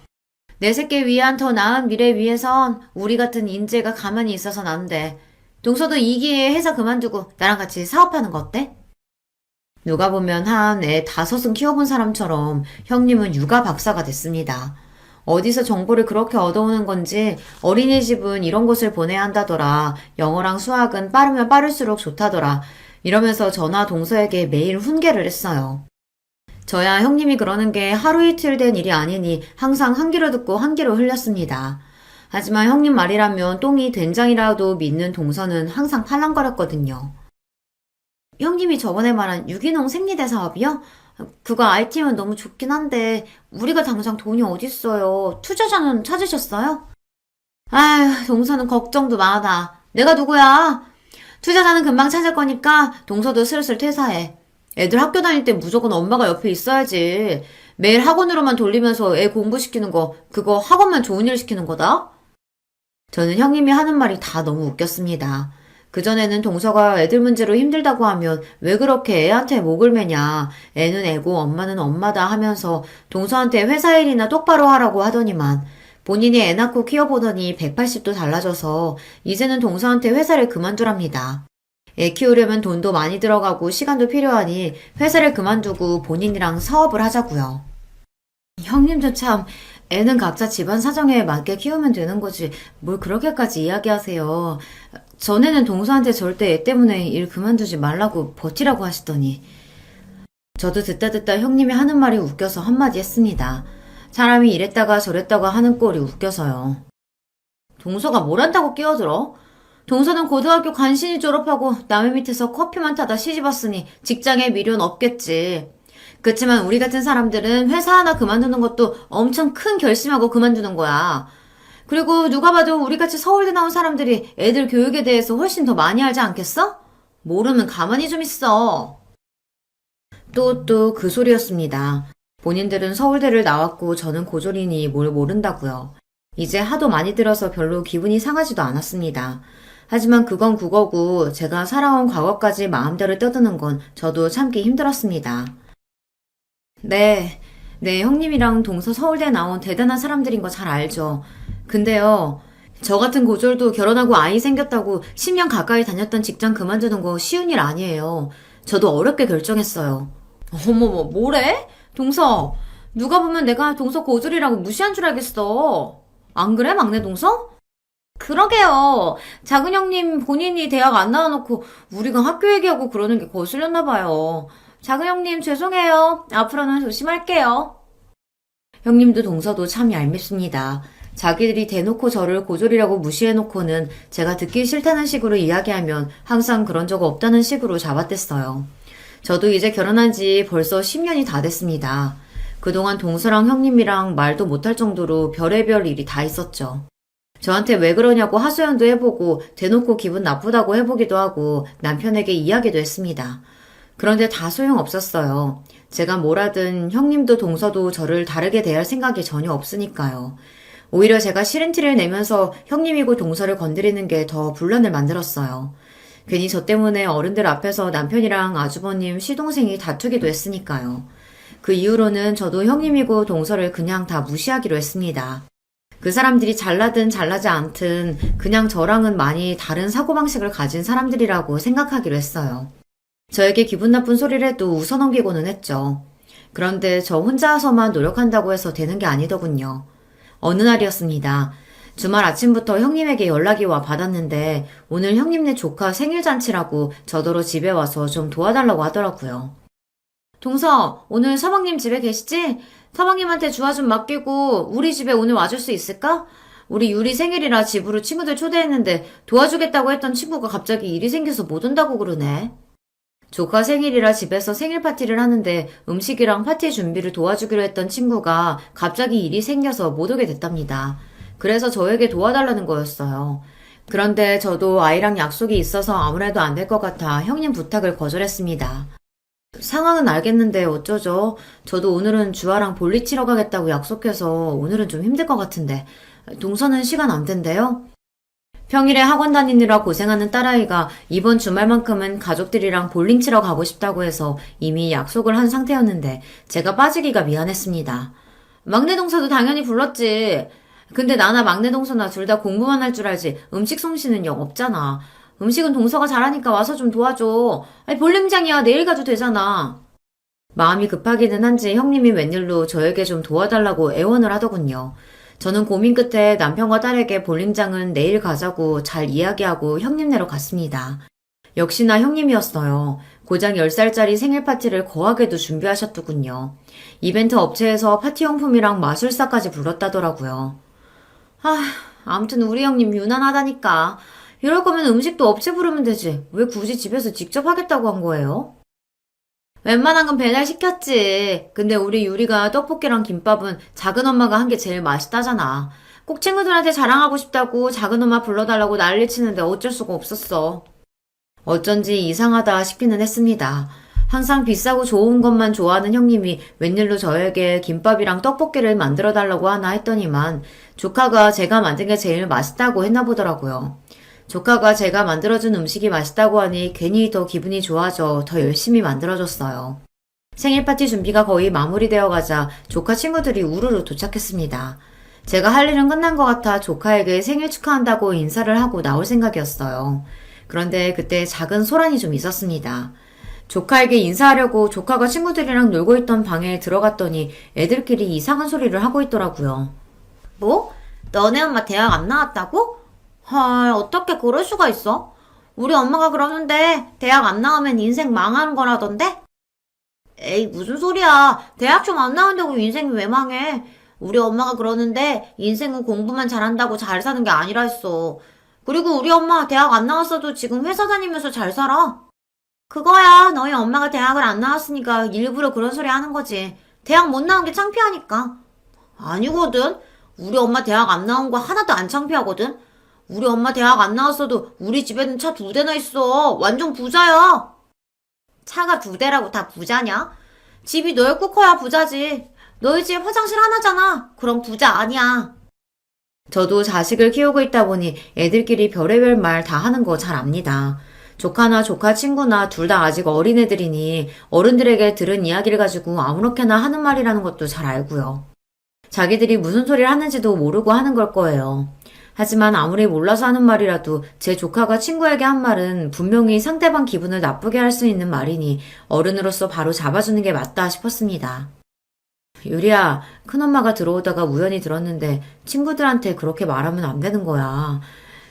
내 새끼 위한 더 나은 미래 위해선 우리 같은 인재가 가만히 있어선 안 돼. 동서도 이 기회에 회사 그만두고 나랑 같이 사업하는 거 어때? 누가 보면 한 애 5은 키워본 사람처럼 형님은 육아 박사가 됐습니다. 어디서 정보를 그렇게 얻어오는 건지 어린이집은 이런 곳을 보내야 한다더라. 영어랑 수학은 빠르면 빠를수록 좋다더라. 이러면서 저나 동서에게 매일 훈계를 했어요. 저야 형님이 그러는 게 하루 이틀 된 일이 아니니 항상 한 귀로 듣고 한 귀로 흘렸습니다. 하지만 형님 말이라면 똥이 된장이라도 믿는 동서는 항상 팔랑거렸거든요. 형님이 저번에 말한 유기농 생리대 사업이요? 그거 IT면 너무 좋긴 한데 우리가 당장 돈이 어딨어요. 투자자는 찾으셨어요? 아휴, 동서는 걱정도 많아. 내가 누구야? 투자자는 금방 찾을 거니까 동서도 슬슬 퇴사해. 애들 학교 다닐 때 무조건 엄마가 옆에 있어야지. 매일 학원으로만 돌리면서 애 공부시키는 거, 그거 학원만 좋은 일 시키는 거다? 저는 형님이 하는 말이 다 너무 웃겼습니다. 그전에는 동서가 애들 문제로 힘들다고 하면 왜 그렇게 애한테 목을 매냐. 애는 애고 엄마는 엄마다 하면서 동서한테 회사 일이나 똑바로 하라고 하더니만 본인이 애 낳고 키워보더니 180도 달라져서 이제는 동서한테 회사를 그만두랍니다. 애 키우려면 돈도 많이 들어가고 시간도 필요하니 회사를 그만두고 본인이랑 사업을 하자고요. 형님도 참 애는 각자 집안 사정에 맞게 키우면 되는 거지 뭘 그렇게까지 이야기하세요. 전에는 동서한테 절대 애 때문에 일 그만두지 말라고 버티라고 하시더니 저도 듣다 형님이 하는 말이 웃겨서 한마디 했습니다. 사람이 이랬다가 저랬다가 하는 꼴이 웃겨서요. 동서가 뭘 한다고 끼어들어? 동서는 고등학교 간신히 졸업하고 남의 밑에서 커피만 타다 시집왔으니 직장에 미련 없겠지. 그치만 우리 같은 사람들은 회사 하나 그만두는 것도 엄청 큰 결심하고 그만두는 거야. 그리고 누가 봐도 우리같이 서울대 나온 사람들이 애들 교육에 대해서 훨씬 더 많이 알지 않겠어? 모르면 가만히 좀 있어. 또 그 소리였습니다. 본인들은 서울대를 나왔고 저는 고졸이니 뭘 모른다고요. 이제 하도 많이 들어서 별로 기분이 상하지도 않았습니다. 하지만 그건 그거고 제가 살아온 과거까지 마음대로 떠드는 건 저도 참기 힘들었습니다. 네, 형님이랑 동서 서울대 나온 대단한 사람들인 거 잘 알죠. 근데요, 저 같은 고졸도 결혼하고 아이 생겼다고 10년 가까이 다녔던 직장 그만두는 거 쉬운 일 아니에요. 저도 어렵게 결정했어요. 어머머, 뭐래? 동서, 누가 보면 내가 동서 고졸이라고 무시한 줄 알겠어. 안 그래, 막내 동서? 그러게요. 작은 형님 본인이 대학 안 나와놓고 우리가 학교 얘기하고 그러는 게 거슬렸나 봐요. 작은 형님 죄송해요. 앞으로는 조심할게요. 형님도 동서도 참 얄밉습니다. 자기들이 대놓고 저를 고졸이라고 무시해놓고는 제가 듣기 싫다는 식으로 이야기하면 항상 그런 적 없다는 식으로 잡아댔어요. 저도 이제 결혼한 지 벌써 10년이 다 됐습니다. 그동안 동서랑 형님이랑 말도 못할 정도로 별의별 일이 다 있었죠. 저한테 왜 그러냐고 하소연도 해보고 대놓고 기분 나쁘다고 해보기도 하고 남편에게 이야기도 했습니다. 그런데 다 소용없었어요. 제가 뭘 하든 형님도 동서도 저를 다르게 대할 생각이 전혀 없으니까요. 오히려 제가 싫은 티를 내면서 형님이고 동서를 건드리는 게 더 분란을 만들었어요. 괜히 저 때문에 어른들 앞에서 남편이랑 아주버님 시동생이 다투기도 했으니까요. 그 이후로는 저도 형님이고 동서를 그냥 다 무시하기로 했습니다. 그 사람들이 잘나든 잘나지 않든 그냥 저랑은 많이 다른 사고방식을 가진 사람들이라고 생각하기로 했어요. 저에게 기분 나쁜 소리를 해도 웃어넘기고는 했죠. 그런데 저 혼자서만 노력한다고 해서 되는 게 아니더군요. 어느 날이었습니다. 주말 아침부터 형님에게 연락이 와 받았는데 오늘 형님네 조카 생일잔치라고 저더러 집에 와서 좀 도와달라고 하더라고요. 동서, 오늘 서방님 집에 계시지? 서방님한테 주화 좀 맡기고 우리 집에 오늘 와줄 수 있을까? 우리 유리 생일이라 집으로 친구들 초대했는데 도와주겠다고 했던 친구가 갑자기 일이 생겨서 못 온다고 그러네. 조카 생일이라 집에서 생일 파티를 하는데 음식이랑 파티 준비를 도와주기로 했던 친구가 갑자기 일이 생겨서 못 오게 됐답니다. 그래서 저에게 도와달라는 거였어요. 그런데 저도 아이랑 약속이 있어서 아무래도 안 될 것 같아 형님 부탁을 거절했습니다. 상황은 알겠는데 어쩌죠? 저도 오늘은 주아랑 볼일 치러 가겠다고 약속해서 오늘은 좀 힘들 것 같은데. 동서는 시간 안 된대요? 평일에 학원 다니느라 고생하는 딸아이가 이번 주말만큼은 가족들이랑 볼링 치러 가고 싶다고 해서 이미 약속을 한 상태였는데 제가 빠지기가 미안했습니다. 막내 동서도 당연히 불렀지. 근데 나나 막내 동서나 둘 다 공부만 할 줄 알지 음식 솜씨는 영 없잖아. 음식은 동서가 잘하니까 와서 좀 도와줘. 아니 볼링장이야 내일 가도 되잖아. 마음이 급하기는 한지 형님이 웬일로 저에게 좀 도와달라고 애원을 하더군요. 저는 고민 끝에 남편과 딸에게 볼링장은 내일 가자고 잘 이야기하고 형님네로 갔습니다. 역시나 형님이었어요. 고작 10살짜리 생일 파티를 거하게도 준비하셨더군요. 이벤트 업체에서 파티용품이랑 마술사까지 불렀다더라고요. 아무튼 우리 형님 유난하다니까. 이럴 거면 음식도 업체 부르면 되지. 왜 굳이 집에서 직접 하겠다고 한 거예요? 웬만한 건 배달 시켰지. 근데 우리 유리가 떡볶이랑 김밥은 작은 엄마가 한 게 제일 맛있다잖아. 꼭 친구들한테 자랑하고 싶다고 작은 엄마 불러달라고 난리치는데 어쩔 수가 없었어. 어쩐지 이상하다 싶기는 했습니다. 항상 비싸고 좋은 것만 좋아하는 형님이 웬일로 저에게 김밥이랑 떡볶이를 만들어달라고 하나 했더니만 조카가 제가 만든 게 제일 맛있다고 했나 보더라고요. 조카가 제가 만들어준 음식이 맛있다고 하니 괜히 더 기분이 좋아져 더 열심히 만들어줬어요. 생일 파티 준비가 거의 마무리되어 가자 조카 친구들이 우르르 도착했습니다. 제가 할 일은 끝난 것 같아 조카에게 생일 축하한다고 인사를 하고 나올 생각이었어요. 그런데 그때 작은 소란이 좀 있었습니다. 조카에게 인사하려고 조카가 친구들이랑 놀고 있던 방에 들어갔더니 애들끼리 이상한 소리를 하고 있더라고요. 뭐? 너네 엄마 대학 안 나왔다고? 헐, 어떻게 그럴 수가 있어? 우리 엄마가 그러는데 대학 안 나오면 인생 망하는 거라던데? 에이, 무슨 소리야. 대학 좀 안 나온다고 인생이 왜 망해? 우리 엄마가 그러는데 인생은 공부만 잘한다고 잘 사는 게 아니라 했어. 그리고 우리 엄마 대학 안 나왔어도 지금 회사 다니면서 잘 살아. 그거야, 너희 엄마가 대학을 안 나왔으니까 일부러 그런 소리 하는 거지. 대학 못 나온 게 창피하니까. 아니거든. 우리 엄마 대학 안 나온 거 하나도 안 창피하거든. 우리 엄마 대학 안 나왔어도 우리 집에는 차 2대나 있어. 완전 부자야. 차가 2대라고 다 부자냐? 집이 넓고 커야 부자지. 너희 집 화장실 하나잖아. 그럼 부자 아니야. 저도 자식을 키우고 있다 보니 애들끼리 별의별 말 다 하는 거 잘 압니다. 조카나 조카 친구나 둘 다 아직 어린애들이니 어른들에게 들은 이야기를 가지고 아무렇게나 하는 말이라는 것도 잘 알고요. 자기들이 무슨 소리를 하는지도 모르고 하는 걸 거예요. 하지만 아무리 몰라서 하는 말이라도 제 조카가 친구에게 한 말은 분명히 상대방 기분을 나쁘게 할 수 있는 말이니 어른으로서 바로 잡아주는 게 맞다 싶었습니다. 유리야, 큰엄마가 들어오다가 우연히 들었는데 친구들한테 그렇게 말하면 안 되는 거야.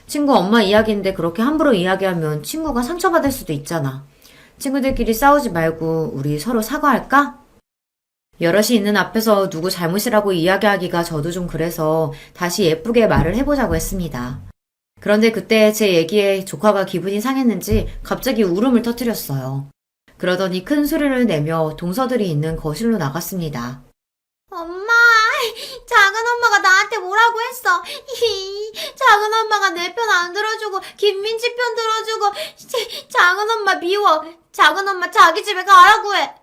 친구 엄마 이야기인데 그렇게 함부로 이야기하면 친구가 상처받을 수도 있잖아. 친구들끼리 싸우지 말고 우리 서로 사과할까? 여럿이 있는 앞에서 누구 잘못이라고 이야기하기가 저도 좀 그래서 다시 예쁘게 말을 해보자고 했습니다. 그런데 그때 제 얘기에 조카가 기분이 상했는지 갑자기 울음을 터뜨렸어요. 그러더니 큰 소리를 내며 동서들이 있는 거실로 나갔습니다. 엄마, 작은 엄마가 나한테 뭐라고 했어? 작은 엄마가 내 편 안 들어주고 김민지 편 들어주고 작은 엄마 미워. 작은 엄마 자기 집에 가라고 해.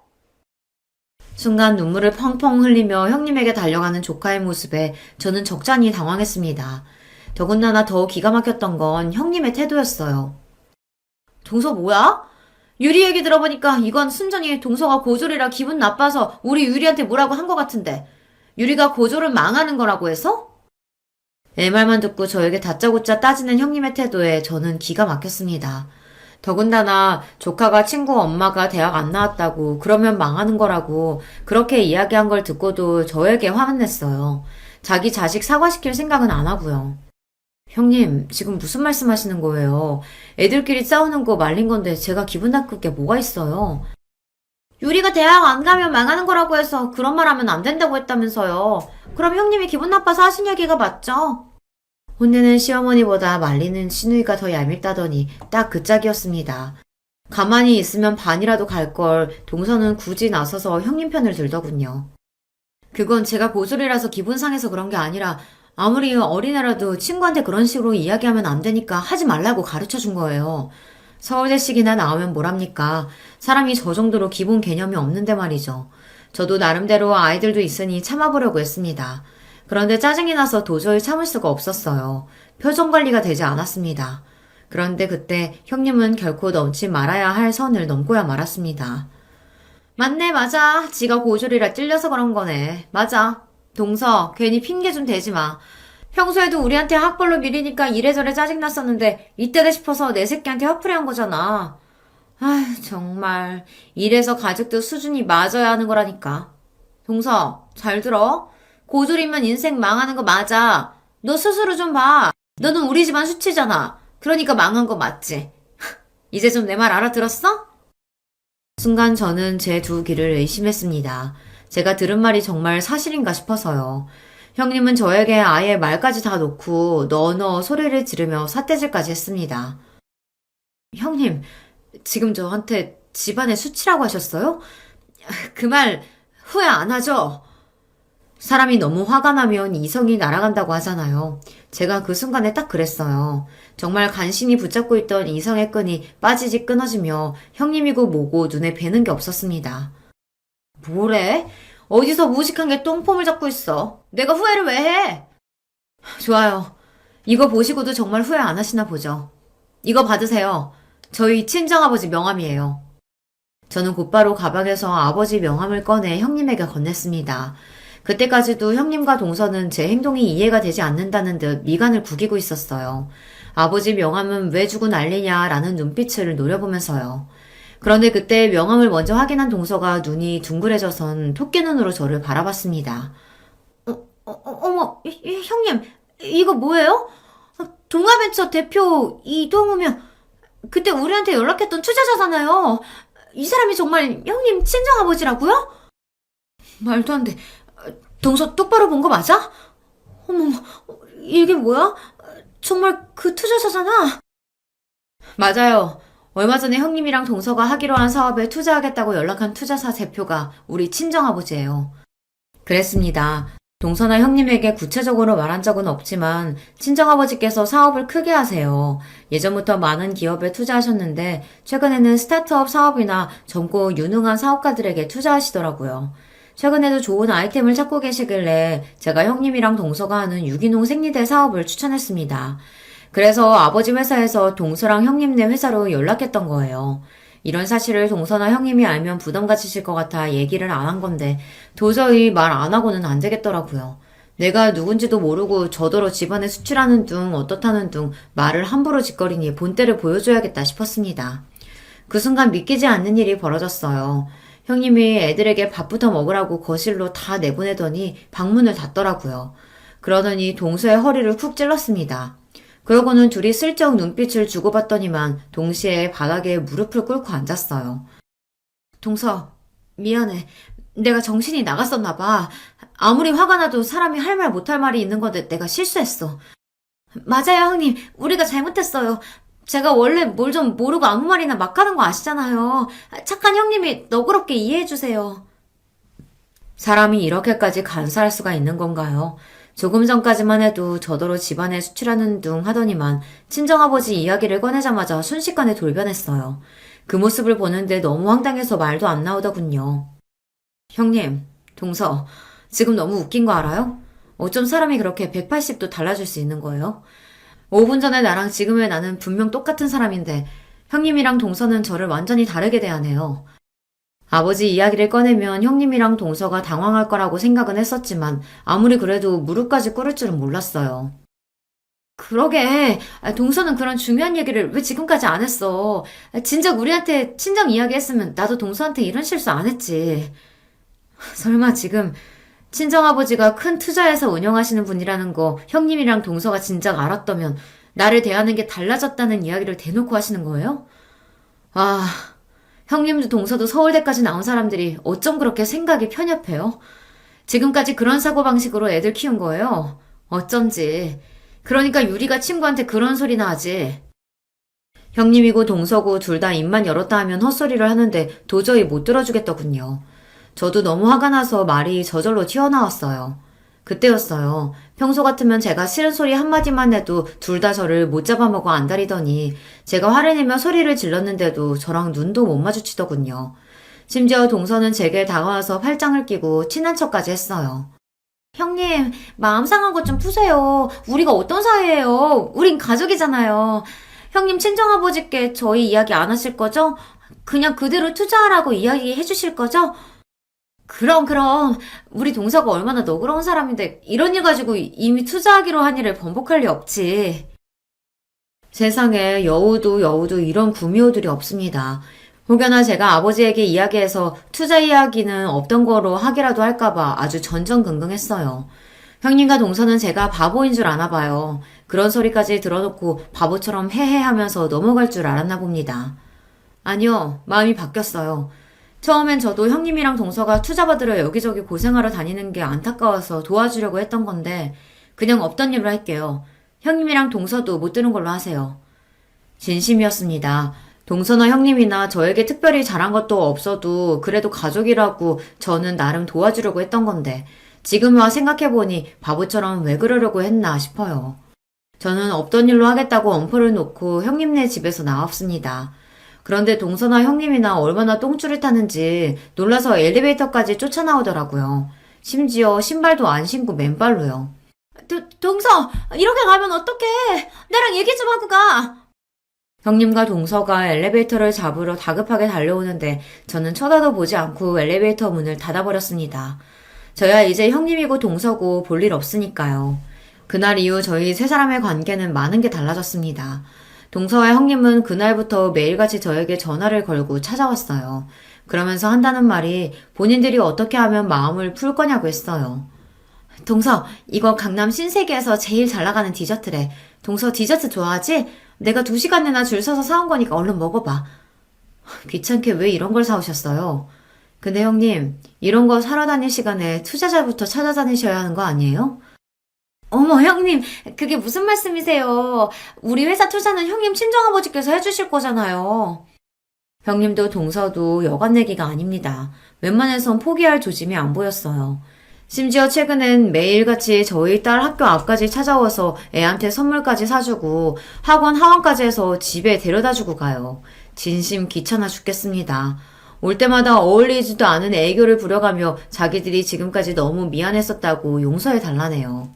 순간 눈물을 펑펑 흘리며 형님에게 달려가는 조카의 모습에 저는 적잖이 당황했습니다. 더군다나 더 기가 막혔던 건 형님의 태도였어요. 동서 뭐야? 유리 얘기 들어보니까 이건 순전히 동서가 고졸이라 기분 나빠서 우리 유리한테 뭐라고 한 것 같은데 유리가 고졸을 망하는 거라고 해서? 내 말만 듣고 저에게 다짜고짜 따지는 형님의 태도에 저는 기가 막혔습니다. 더군다나 조카가 친구 엄마가 대학 안 나왔다고 그러면 망하는 거라고 그렇게 이야기한 걸 듣고도 저에게 화만 냈어요. 자기 자식 사과시킬 생각은 안 하고요. 형님, 지금 무슨 말씀 하시는 거예요? 애들끼리 싸우는 거 말린 건데 제가 기분 나쁠 게 뭐가 있어요? 유리가 대학 안 가면 망하는 거라고 해서 그런 말 하면 안 된다고 했다면서요. 그럼 형님이 기분 나빠서 하신 얘기가 맞죠? 혼내는 시어머니보다 말리는 시누이가 더 얄밉다더니 딱 그 짝이었습니다. 가만히 있으면 반이라도 갈 걸 동서는 굳이 나서서 형님 편을 들더군요. 그건 제가 고졸이라서 기분 상해서 그런 게 아니라 아무리 어린애라도 친구한테 그런 식으로 이야기하면 안 되니까 하지 말라고 가르쳐 준 거예요. 서울대식이나 나오면 뭐랍니까? 사람이 저 정도로 기본 개념이 없는데 말이죠. 저도 나름대로 아이들도 있으니 참아보려고 했습니다. 그런데 짜증이 나서 도저히 참을 수가 없었어요. 표정 관리가 되지 않았습니다. 그런데 그때 형님은 결코 넘지 말아야 할 선을 넘고야 말았습니다. 맞네, 맞아. 지가 고졸이라 찔려서 그런 거네. 맞아. 동서, 괜히 핑계 좀 대지 마. 평소에도 우리한테 학벌로 밀리니까 이래저래 짜증났었는데 이때다 싶어서 내 새끼한테 화풀이한 거잖아. 아휴, 정말. 이래서 가족도 수준이 맞아야 하는 거라니까. 동서, 잘 들어. 고졸이면 인생 망하는 거 맞아. 너 스스로 좀 봐. 너는 우리 집안 수치잖아. 그러니까 망한 거 맞지? 이제 좀 내 말 알아들었어? 순간 저는 제 두 귀를 의심했습니다. 제가 들은 말이 정말 사실인가 싶어서요. 형님은 저에게 아예 말까지 다 놓고 너너 소리를 지르며 삿대질까지 했습니다. 형님, 지금 저한테 집안의 수치라고 하셨어요? 그 말 후회 안 하죠? 사람이 너무 화가 나면 이성이 날아간다고 하잖아요. 제가 그 순간에 딱 그랬어요. 정말 간신히 붙잡고 있던 이성의 끈이 빠지지 끊어지며 형님이고 뭐고 눈에 뵈는 게 없었습니다. 뭐래? 어디서 무식한 게 똥폼을 잡고 있어. 내가 후회를 왜 해? 좋아요. 이거 보시고도 정말 후회 안 하시나 보죠. 이거 받으세요. 저희 친정아버지 명함이에요. 저는 곧바로 가방에서 아버지 명함을 꺼내 형님에게 건넸습니다. 그때까지도 형님과 동서는 제 행동이 이해가 되지 않는다는 듯 미간을 구기고 있었어요. 아버지 명함은 왜 주고 난리냐라는 눈빛을 노려보면서요. 그런데 그때 명함을 먼저 확인한 동서가 눈이 둥그레져선 토끼 눈으로 저를 바라봤습니다. 어머, 형님, 이거 뭐예요? 동아벤처 대표 이동우면 그때 우리한테 연락했던 투자자잖아요. 이 사람이 정말 형님 친정아버지라고요? 말도 안 돼. 동서 똑바로 본 거 맞아? 어머머, 이게 뭐야? 정말 그 투자자잖아. 맞아요. 얼마 전에 형님이랑 동서가 하기로 한 사업에 투자하겠다고 연락한 투자사 대표가 우리 친정아버지예요. 그랬습니다. 동서나 형님에게 구체적으로 말한 적은 없지만 친정아버지께서 사업을 크게 하세요. 예전부터 많은 기업에 투자하셨는데 최근에는 스타트업 사업이나 젊고 유능한 사업가들에게 투자하시더라고요. 최근에도 좋은 아이템을 찾고 계시길래 제가 형님이랑 동서가 하는 유기농 생리대 사업을 추천했습니다. 그래서 아버지 회사에서 동서랑 형님네 회사로 연락했던 거예요. 이런 사실을 동서나 형님이 알면 부담 가지실 것 같아 얘기를 안 한 건데 도저히 말 안 하고는 안 되겠더라고요. 내가 누군지도 모르고 저더러 집안에 수출하는 둥 어떻다는 둥 말을 함부로 짓거리니 본때를 보여줘야겠다 싶었습니다. 그 순간 믿기지 않는 일이 벌어졌어요. 형님이 애들에게 밥부터 먹으라고 거실로 다 내보내더니 방문을 닫더라고요. 그러더니 동서의 허리를 쿡 찔렀습니다. 그러고는 둘이 슬쩍 눈빛을 주고받더니만 동시에 바닥에 무릎을 꿇고 앉았어요. 동서, 미안해. 내가 정신이 나갔었나 봐. 아무리 화가 나도 사람이 할 말 못할 말이 있는 건데 내가 실수했어. 맞아요, 형님. 우리가 잘못했어요. 제가 원래 뭘 좀 모르고 아무 말이나 막 하는 거 아시잖아요. 착한 형님이 너그럽게 이해해주세요. 사람이 이렇게까지 간사할 수가 있는 건가요? 조금 전까지만 해도 저더러 집안에 수출하는 둥 하더니만 친정아버지 이야기를 꺼내자마자 순식간에 돌변했어요. 그 모습을 보는데 너무 황당해서 말도 안 나오더군요. 형님, 동서, 지금 너무 웃긴 거 알아요? 어쩜 사람이 그렇게 180도 달라질 수 있는 거예요? 5분 전에 나랑 지금의 나는 분명 똑같은 사람인데 형님이랑 동서는 저를 완전히 다르게 대하네요. 아버지 이야기를 꺼내면 형님이랑 동서가 당황할 거라고 생각은 했었지만 아무리 그래도 무릎까지 꿇을 줄은 몰랐어요. 그러게. 동서는 그런 중요한 얘기를 왜 지금까지 안 했어? 진작 우리한테 친정 이야기했으면 나도 동서한테 이런 실수 안 했지. 설마 지금 친정아버지가 큰 투자회사 운영하시는 분이라는 거 형님이랑 동서가 진작 알았다면 나를 대하는 게 달라졌다는 이야기를 대놓고 하시는 거예요? 아, 형님도 동서도 서울대까지 나온 사람들이 어쩜 그렇게 생각이 편협해요? 지금까지 그런 사고방식으로 애들 키운 거예요? 어쩐지. 그러니까 유리가 친구한테 그런 소리나 하지. 형님이고 동서고 둘 다 입만 열었다 하면 헛소리를 하는데 도저히 못 들어주겠더군요. 저도 너무 화가 나서 말이 저절로 튀어나왔어요. 그때였어요. 평소 같으면 제가 싫은 소리 한마디만 해도 둘 다 저를 못 잡아먹어 안달이더니 제가 화를 내며 소리를 질렀는데도 저랑 눈도 못 마주치더군요. 심지어 동서는 제게 다가와서 팔짱을 끼고 친한 척까지 했어요. 형님, 마음 상한 것 좀 푸세요. 우리가 어떤 사이예요? 우린 가족이잖아요. 형님 친정아버지께 저희 이야기 안 하실 거죠? 그냥 그대로 투자하라고 이야기해 주실 거죠? 그럼. 우리 동서가 얼마나 너그러운 사람인데 이런 일 가지고 이미 투자하기로 한 일을 번복할 리 없지. 세상에 여우도 이런 구미호들이 없습니다. 혹여나 제가 아버지에게 이야기해서 투자 이야기는 없던 거로 하기라도 할까봐 아주 전전긍긍했어요. 형님과 동서는 제가 바보인 줄 아나 봐요. 그런 소리까지 들어놓고 바보처럼 헤헤하면서 넘어갈 줄 알았나 봅니다. 아니요, 마음이 바뀌었어요. 처음엔 저도 형님이랑 동서가 투자 받으러 여기저기 고생하러 다니는 게 안타까워서 도와주려고 했던 건데 그냥 없던 일로 할게요. 형님이랑 동서도 못 들은 걸로 하세요. 진심이었습니다. 동서나 형님이나 저에게 특별히 잘한 것도 없어도 그래도 가족이라고 저는 나름 도와주려고 했던 건데 지금 와 생각해보니 바보처럼 왜 그러려고 했나 싶어요. 저는 없던 일로 하겠다고 엄포를 놓고 형님네 집에서 나왔습니다. 그런데 동서나 형님이나 얼마나 똥줄을 타는지 놀라서 엘리베이터까지 쫓아나오더라고요. 심지어 신발도 안 신고 맨발로요. 동서, 이렇게 가면 어떡해? 나랑 얘기 좀 하고 가! 형님과 동서가 엘리베이터를 잡으러 다급하게 달려오는데 저는 쳐다도 보지 않고 엘리베이터 문을 닫아버렸습니다. 저야 이제 형님이고 동서고 볼 일 없으니까요. 그날 이후 저희 세 사람의 관계는 많은 게 달라졌습니다. 동서와 형님은 그날부터 매일같이 저에게 전화를 걸고 찾아왔어요. 그러면서 한다는 말이 본인들이 어떻게 하면 마음을 풀 거냐고 했어요. 동서, 이거 강남 신세계에서 제일 잘 나가는 디저트래. 동서 디저트 좋아하지? 내가 2시간 내나 줄 서서 사온 거니까 얼른 먹어봐. 귀찮게 왜 이런 걸 사오셨어요? 근데 형님, 이런 거 사러 다닐 시간에 투자자부터 찾아다니셔야 하는 거 아니에요? 어머, 형님, 그게 무슨 말씀이세요? 우리 회사 투자는 형님 친정아버지께서 해주실 거잖아요. 형님도 동서도 여간 내기가 아닙니다. 웬만해선 포기할 조짐이 안 보였어요. 심지어 최근엔 매일같이 저희 딸 학교 앞까지 찾아와서 애한테 선물까지 사주고 학원 하원까지 해서 집에 데려다주고 가요. 진심 귀찮아 죽겠습니다. 올 때마다 어울리지도 않은 애교를 부려가며 자기들이 지금까지 너무 미안했었다고 용서해 달라네요.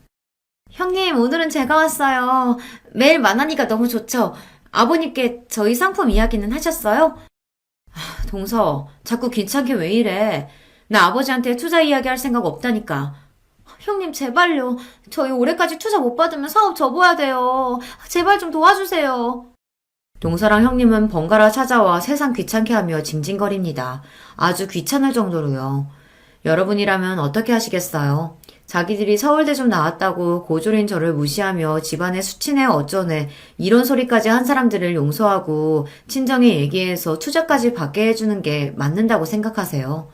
형님, 오늘은 제가 왔어요. 매일 만나니까 너무 좋죠? 아버님께 저희 상품 이야기는 하셨어요? 동서, 자꾸 귀찮게 왜 이래? 나 아버지한테 투자 이야기 할 생각 없다니까. 형님, 제발요. 저희 올해까지 투자 못 받으면 사업 접어야 돼요. 제발 좀 도와주세요. 동서랑 형님은 번갈아 찾아와 세상 귀찮게 하며 징징거립니다. 아주 귀찮을 정도로요. 여러분이라면 어떻게 하시겠어요? 자기들이 서울대 좀 나왔다고 고졸인 저를 무시하며 집안에 수치네 어쩌네 이런 소리까지 한 사람들을 용서하고 친정에 얘기해서 투자까지 받게 해주는 게 맞는다고 생각하세요?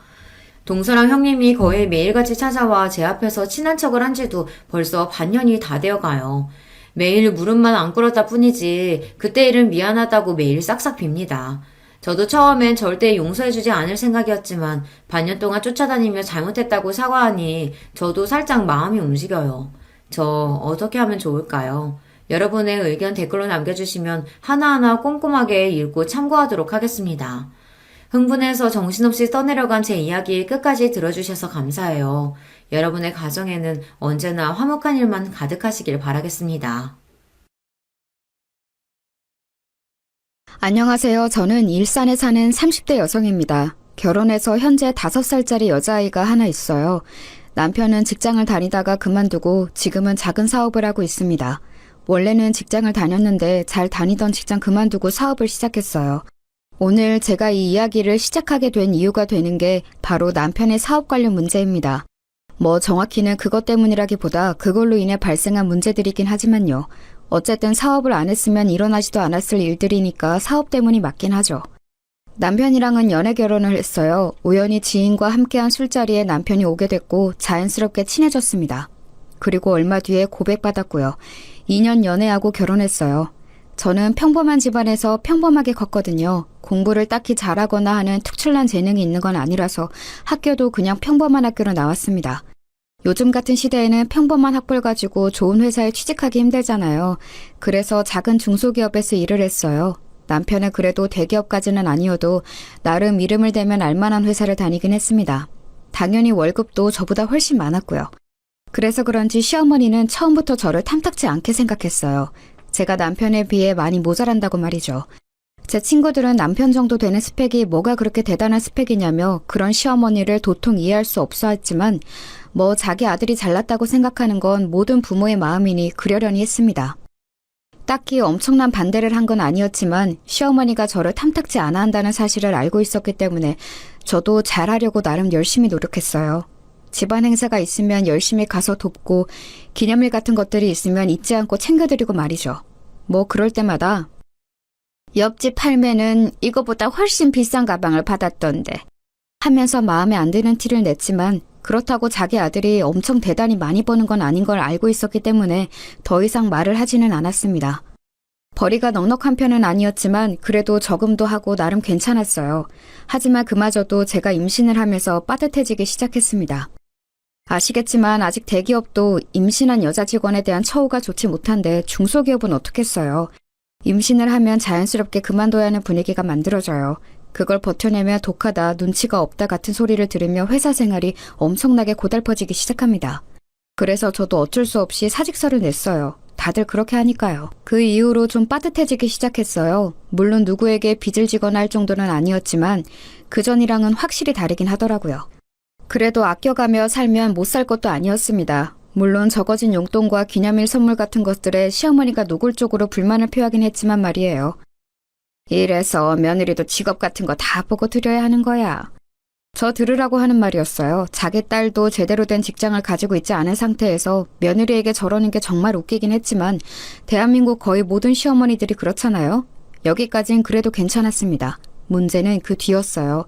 동서랑 형님이 거의 매일같이 찾아와 제 앞에서 친한 척을 한 지도 벌써 반년이 다 되어가요. 매일 무릎만 안 꿇었다 뿐이지 그때 일은 미안하다고 매일 싹싹 빕니다. 저도 처음엔 절대 용서해주지 않을 생각이었지만 반년 동안 쫓아다니며 잘못했다고 사과하니 저도 살짝 마음이 움직여요. 저 어떻게 하면 좋을까요? 여러분의 의견 댓글로 남겨주시면 하나하나 꼼꼼하게 읽고 참고하도록 하겠습니다. 흥분해서 정신없이 떠내려간 제 이야기 끝까지 들어주셔서 감사해요. 여러분의 가정에는 언제나 화목한 일만 가득하시길 바라겠습니다. 안녕하세요. 저는 일산에 사는 30대 여성입니다. 결혼해서 현재 5살짜리 여자아이가 하나 있어요. 남편은 직장을 다니다가 그만두고 지금은 작은 사업을 하고 있습니다. 원래는 직장을 다녔는데 잘 다니던 직장 그만두고 사업을 시작했어요. 오늘 제가 이 이야기를 시작하게 된 이유가 되는 게 바로 남편의 사업 관련 문제입니다. 뭐 정확히는 그것 때문이라기보다 그걸로 인해 발생한 문제들이긴 하지만요. 어쨌든 사업을 안 했으면 일어나지도 않았을 일들이니까 사업 때문이 맞긴 하죠. 남편이랑은 연애 결혼을 했어요. 우연히 지인과 함께한 술자리에 남편이 오게 됐고 자연스럽게 친해졌습니다. 그리고 얼마 뒤에 고백받았고요. 2년 연애하고 결혼했어요. 저는 평범한 집안에서 평범하게 컸거든요. 공부를 딱히 잘하거나 하는 특출난 재능이 있는 건 아니라서 학교도 그냥 평범한 학교로 나왔습니다. 요즘 같은 시대에는 평범한 학벌 가지고 좋은 회사에 취직하기 힘들잖아요. 그래서 작은 중소기업에서 일을 했어요. 남편은 그래도 대기업까지는 아니어도 나름 이름을 대면 알만한 회사를 다니긴 했습니다. 당연히 월급도 저보다 훨씬 많았고요. 그래서 그런지 시어머니는 처음부터 저를 탐탁지 않게 생각했어요. 제가 남편에 비해 많이 모자란다고 말이죠. 제 친구들은 남편 정도 되는 스펙이 뭐가 그렇게 대단한 스펙이냐며 그런 시어머니를 도통 이해할 수 없어 했지만 뭐 자기 아들이 잘났다고 생각하는 건 모든 부모의 마음이니 그러려니 했습니다. 딱히 엄청난 반대를 한 건 아니었지만 시어머니가 저를 탐탁지 않아 한다는 사실을 알고 있었기 때문에 저도 잘하려고 나름 열심히 노력했어요. 집안 행사가 있으면 열심히 가서 돕고 기념일 같은 것들이 있으면 잊지 않고 챙겨드리고 말이죠. 뭐 그럴 때마다 옆집 할매는 이거보다 훨씬 비싼 가방을 받았던데 하면서 마음에 안 드는 티를 냈지만 그렇다고 자기 아들이 엄청 대단히 많이 버는 건 아닌 걸 알고 있었기 때문에 더 이상 말을 하지는 않았습니다. 벌이가 넉넉한 편은 아니었지만 그래도 저금도 하고 나름 괜찮았어요. 하지만 그마저도 제가 임신을 하면서 빠듯해지기 시작했습니다. 아시겠지만 아직 대기업도 임신한 여자 직원에 대한 처우가 좋지 못한데 중소기업은 어떻겠어요. 임신을 하면 자연스럽게 그만둬야 하는 분위기가 만들어져요. 그걸 버텨내며 독하다, 눈치가 없다 같은 소리를 들으며 회사 생활이 엄청나게 고달퍼지기 시작합니다. 그래서 저도 어쩔 수 없이 사직서를 냈어요. 다들 그렇게 하니까요. 그 이후로 좀 빠듯해지기 시작했어요. 물론 누구에게 빚을 지거나 할 정도는 아니었지만 그전이랑은 확실히 다르긴 하더라고요. 그래도 아껴가며 살면 못 살 것도 아니었습니다. 물론 적어진 용돈과 기념일 선물 같은 것들에 시어머니가 노골적으로 불만을 표하긴 했지만 말이에요. 이래서 며느리도 직업 같은 거 다 보고 드려야 하는 거야. 저 들으라고 하는 말이었어요. 자기 딸도 제대로 된 직장을 가지고 있지 않은 상태에서 며느리에게 저러는 게 정말 웃기긴 했지만 대한민국 거의 모든 시어머니들이 그렇잖아요. 여기까진 그래도 괜찮았습니다. 문제는 그 뒤였어요.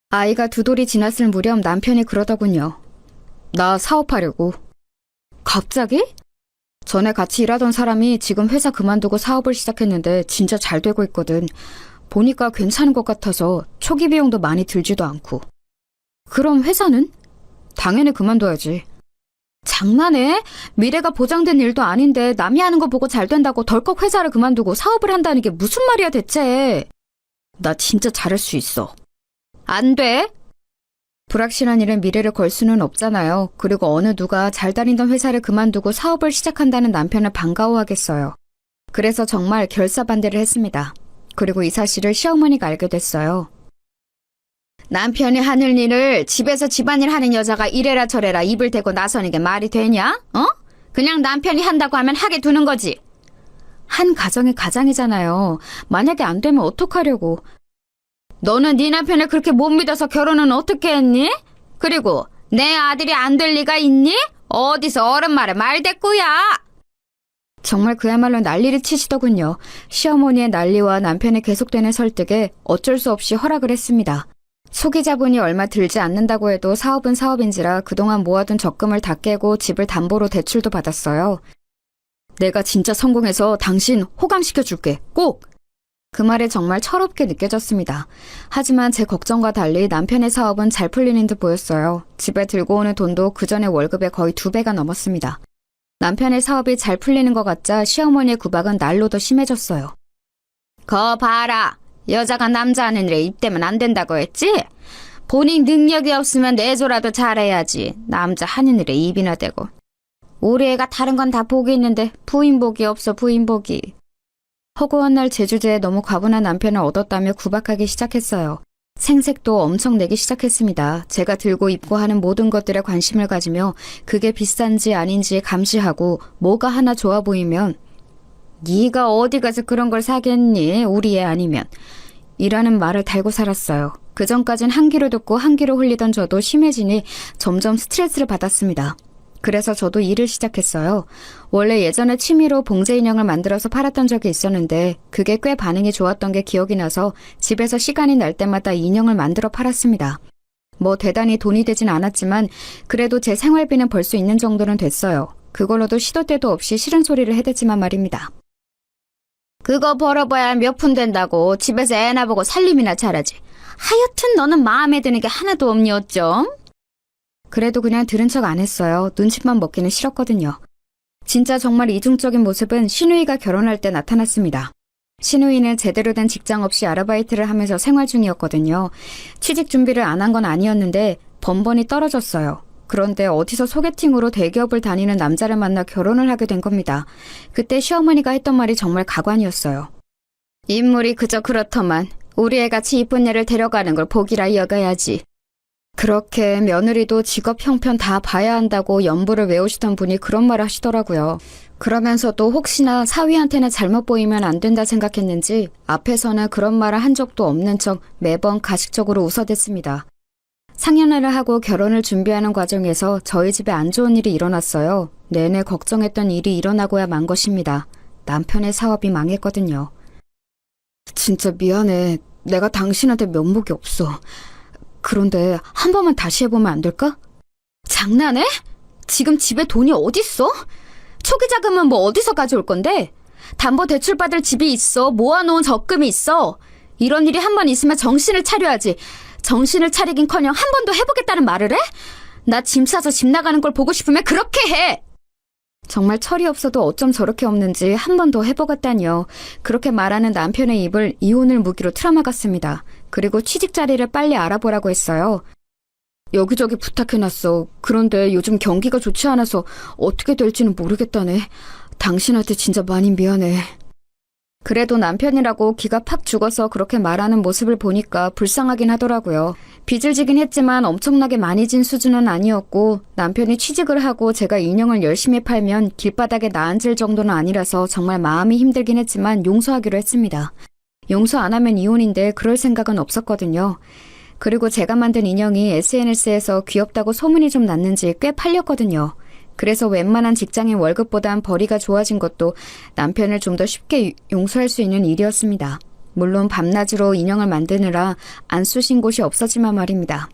아이가 2돌이 지났을 무렵 남편이 그러더군요. 나 사업하려고. 갑자기? 전에 같이 일하던 사람이 지금 회사 그만두고 사업을 시작했는데 진짜 잘 되고 있거든. 보니까 괜찮은 것 같아서 초기 비용도 많이 들지도 않고. 그럼 회사는? 당연히 그만둬야지. 장난해? 미래가 보장된 일도 아닌데 남이 하는 거 보고 잘 된다고 덜컥 회사를 그만두고 사업을 한다는 게 무슨 말이야 대체. 나 진짜 잘할 수 있어. 안 돼? 불확실한 일은 미래를 걸 수는 없잖아요. 그리고 어느 누가 잘 다니던 회사를 그만두고 사업을 시작한다는 남편을 반가워하겠어요. 그래서 정말 결사반대를 했습니다. 그리고 이 사실을 시어머니가 알게 됐어요. 남편이 하는 일을 집에서 집안일 하는 여자가 이래라 저래라 입을 대고 나서는 게 말이 되냐? 어? 그냥 남편이 한다고 하면 하게 두는 거지. 한 가정이 가장이잖아요. 만약에 안 되면 어떡하려고. 너는 네 남편을 그렇게 못 믿어서 결혼은 어떻게 했니? 그리고 내 아들이 안 될 리가 있니? 어디서 어른 말에 말대꾸야. 정말 그야말로 난리를 치시더군요. 시어머니의 난리와 남편의 계속되는 설득에 어쩔 수 없이 허락을 했습니다. 소기자본이 얼마 들지 않는다고 해도 사업은 사업인지라 그동안 모아둔 적금을 다 깨고 집을 담보로 대출도 받았어요. 내가 진짜 성공해서 당신 호강시켜줄게. 꼭! 그 말에 정말 철없게 느껴졌습니다. 하지만 제 걱정과 달리 남편의 사업은 잘 풀리는 듯 보였어요. 집에 들고 오는 돈도 그전의 월급의 거의 2배가 넘었습니다. 남편의 사업이 잘 풀리는 것 같자 시어머니의 구박은 날로 더 심해졌어요. 거 봐라. 여자가 남자 하는 일에 입대면 안 된다고 했지? 본인 능력이 없으면 내조라도 잘해야지. 남자 하는 일에 입이나 대고. 우리 애가 다른 건 다 복이 있는데 부인복이 없어 부인복이. 허구한 날 제주제에 너무 과분한 남편을 얻었다며 구박하기 시작했어요. 생색도 엄청 내기 시작했습니다. 제가 들고 입고 하는 모든 것들에 관심을 가지며 그게 비싼지 아닌지 감시하고 뭐가 하나 좋아 보이면 네가 어디 가서 그런 걸 사겠니? 우리 애 아니면. 이라는 말을 달고 살았어요. 그전까진 한 귀로 듣고 한 귀로 흘리던 저도 심해지니 점점 스트레스를 받았습니다. 그래서 저도 일을 시작했어요. 원래 예전에 취미로 봉제 인형을 만들어서 팔았던 적이 있었는데 그게 꽤 반응이 좋았던 게 기억이 나서 집에서 시간이 날 때마다 인형을 만들어 팔았습니다. 뭐 대단히 돈이 되진 않았지만 그래도 제 생활비는 벌 수 있는 정도는 됐어요. 그걸로도 시도 때도 없이 싫은 소리를 해댔지만 말입니다. 그거 벌어봐야 몇 푼 된다고 집에서 애나 보고 살림이나 잘하지. 하여튼 너는 마음에 드는 게 하나도 없니 어쩜? 그래도 그냥 들은 척 안 했어요. 눈치만 먹기는 싫었거든요. 진짜 정말 이중적인 모습은 신우이가 결혼할 때 나타났습니다. 신우이는 제대로 된 직장 없이 아르바이트를 하면서 생활 중이었거든요. 취직 준비를 안 한 건 아니었는데 번번이 떨어졌어요. 그런데 어디서 소개팅으로 대기업을 다니는 남자를 만나 결혼을 하게 된 겁니다. 그때 시어머니가 했던 말이 정말 가관이었어요. 인물이 그저 그렇더만 우리 애같이 이쁜 애를 데려가는 걸 복이라 여겨야지. 그렇게 며느리도 직업 형편 다 봐야 한다고 연부를 외우시던 분이 그런 말을 하시더라고요. 그러면서도 혹시나 사위한테는 잘못 보이면 안 된다 생각했는지 앞에서는 그런 말을 한 적도 없는 척 매번 가식적으로 웃어댔습니다. 상견례를 하고 결혼을 준비하는 과정에서 저희 집에 안 좋은 일이 일어났어요. 내내 걱정했던 일이 일어나고야 만 것입니다. 남편의 사업이 망했거든요. 진짜 미안해. 내가 당신한테 면목이 없어. 그런데 한 번만 다시 해보면 안 될까? 장난해? 지금 집에 돈이 어딨어? 초기 자금은 뭐 어디서 가져올 건데? 담보대출 받을 집이 있어. 모아놓은 적금이 있어. 이런 일이 한 번 있으면 정신을 차려야지. 정신을 차리긴커녕 한 번 더 해보겠다는 말을 해? 나 짐 싸서 집 나가는 걸 보고 싶으면 그렇게 해! 정말 철이 없어도 어쩜 저렇게 없는지 한 번 더 해보겠다니요. 그렇게 말하는 남편의 입을 이혼을 무기로 틀어막았습니다. 그리고 취직 자리를 빨리 알아보라고 했어요. 여기저기 부탁해놨어. 그런데 요즘 경기가 좋지 않아서 어떻게 될지는 모르겠다네. 당신한테 진짜 많이 미안해. 그래도 남편이라고 기가 팍 죽어서 그렇게 말하는 모습을 보니까 불쌍하긴 하더라고요. 빚을 지긴 했지만 엄청나게 많이 진 수준은 아니었고 남편이 취직을 하고 제가 인형을 열심히 팔면 길바닥에 나앉을 정도는 아니라서 정말 마음이 힘들긴 했지만 용서하기로 했습니다. 용서 안 하면 이혼인데 그럴 생각은 없었거든요. 그리고 제가 만든 인형이 SNS에서 귀엽다고 소문이 좀 났는지 꽤 팔렸거든요. 그래서 웬만한 직장인 월급보단 벌이가 좋아진 것도 남편을 좀 더 쉽게 용서할 수 있는 일이었습니다. 물론 밤낮으로 인형을 만드느라 안 쑤신 곳이 없었지만 말입니다.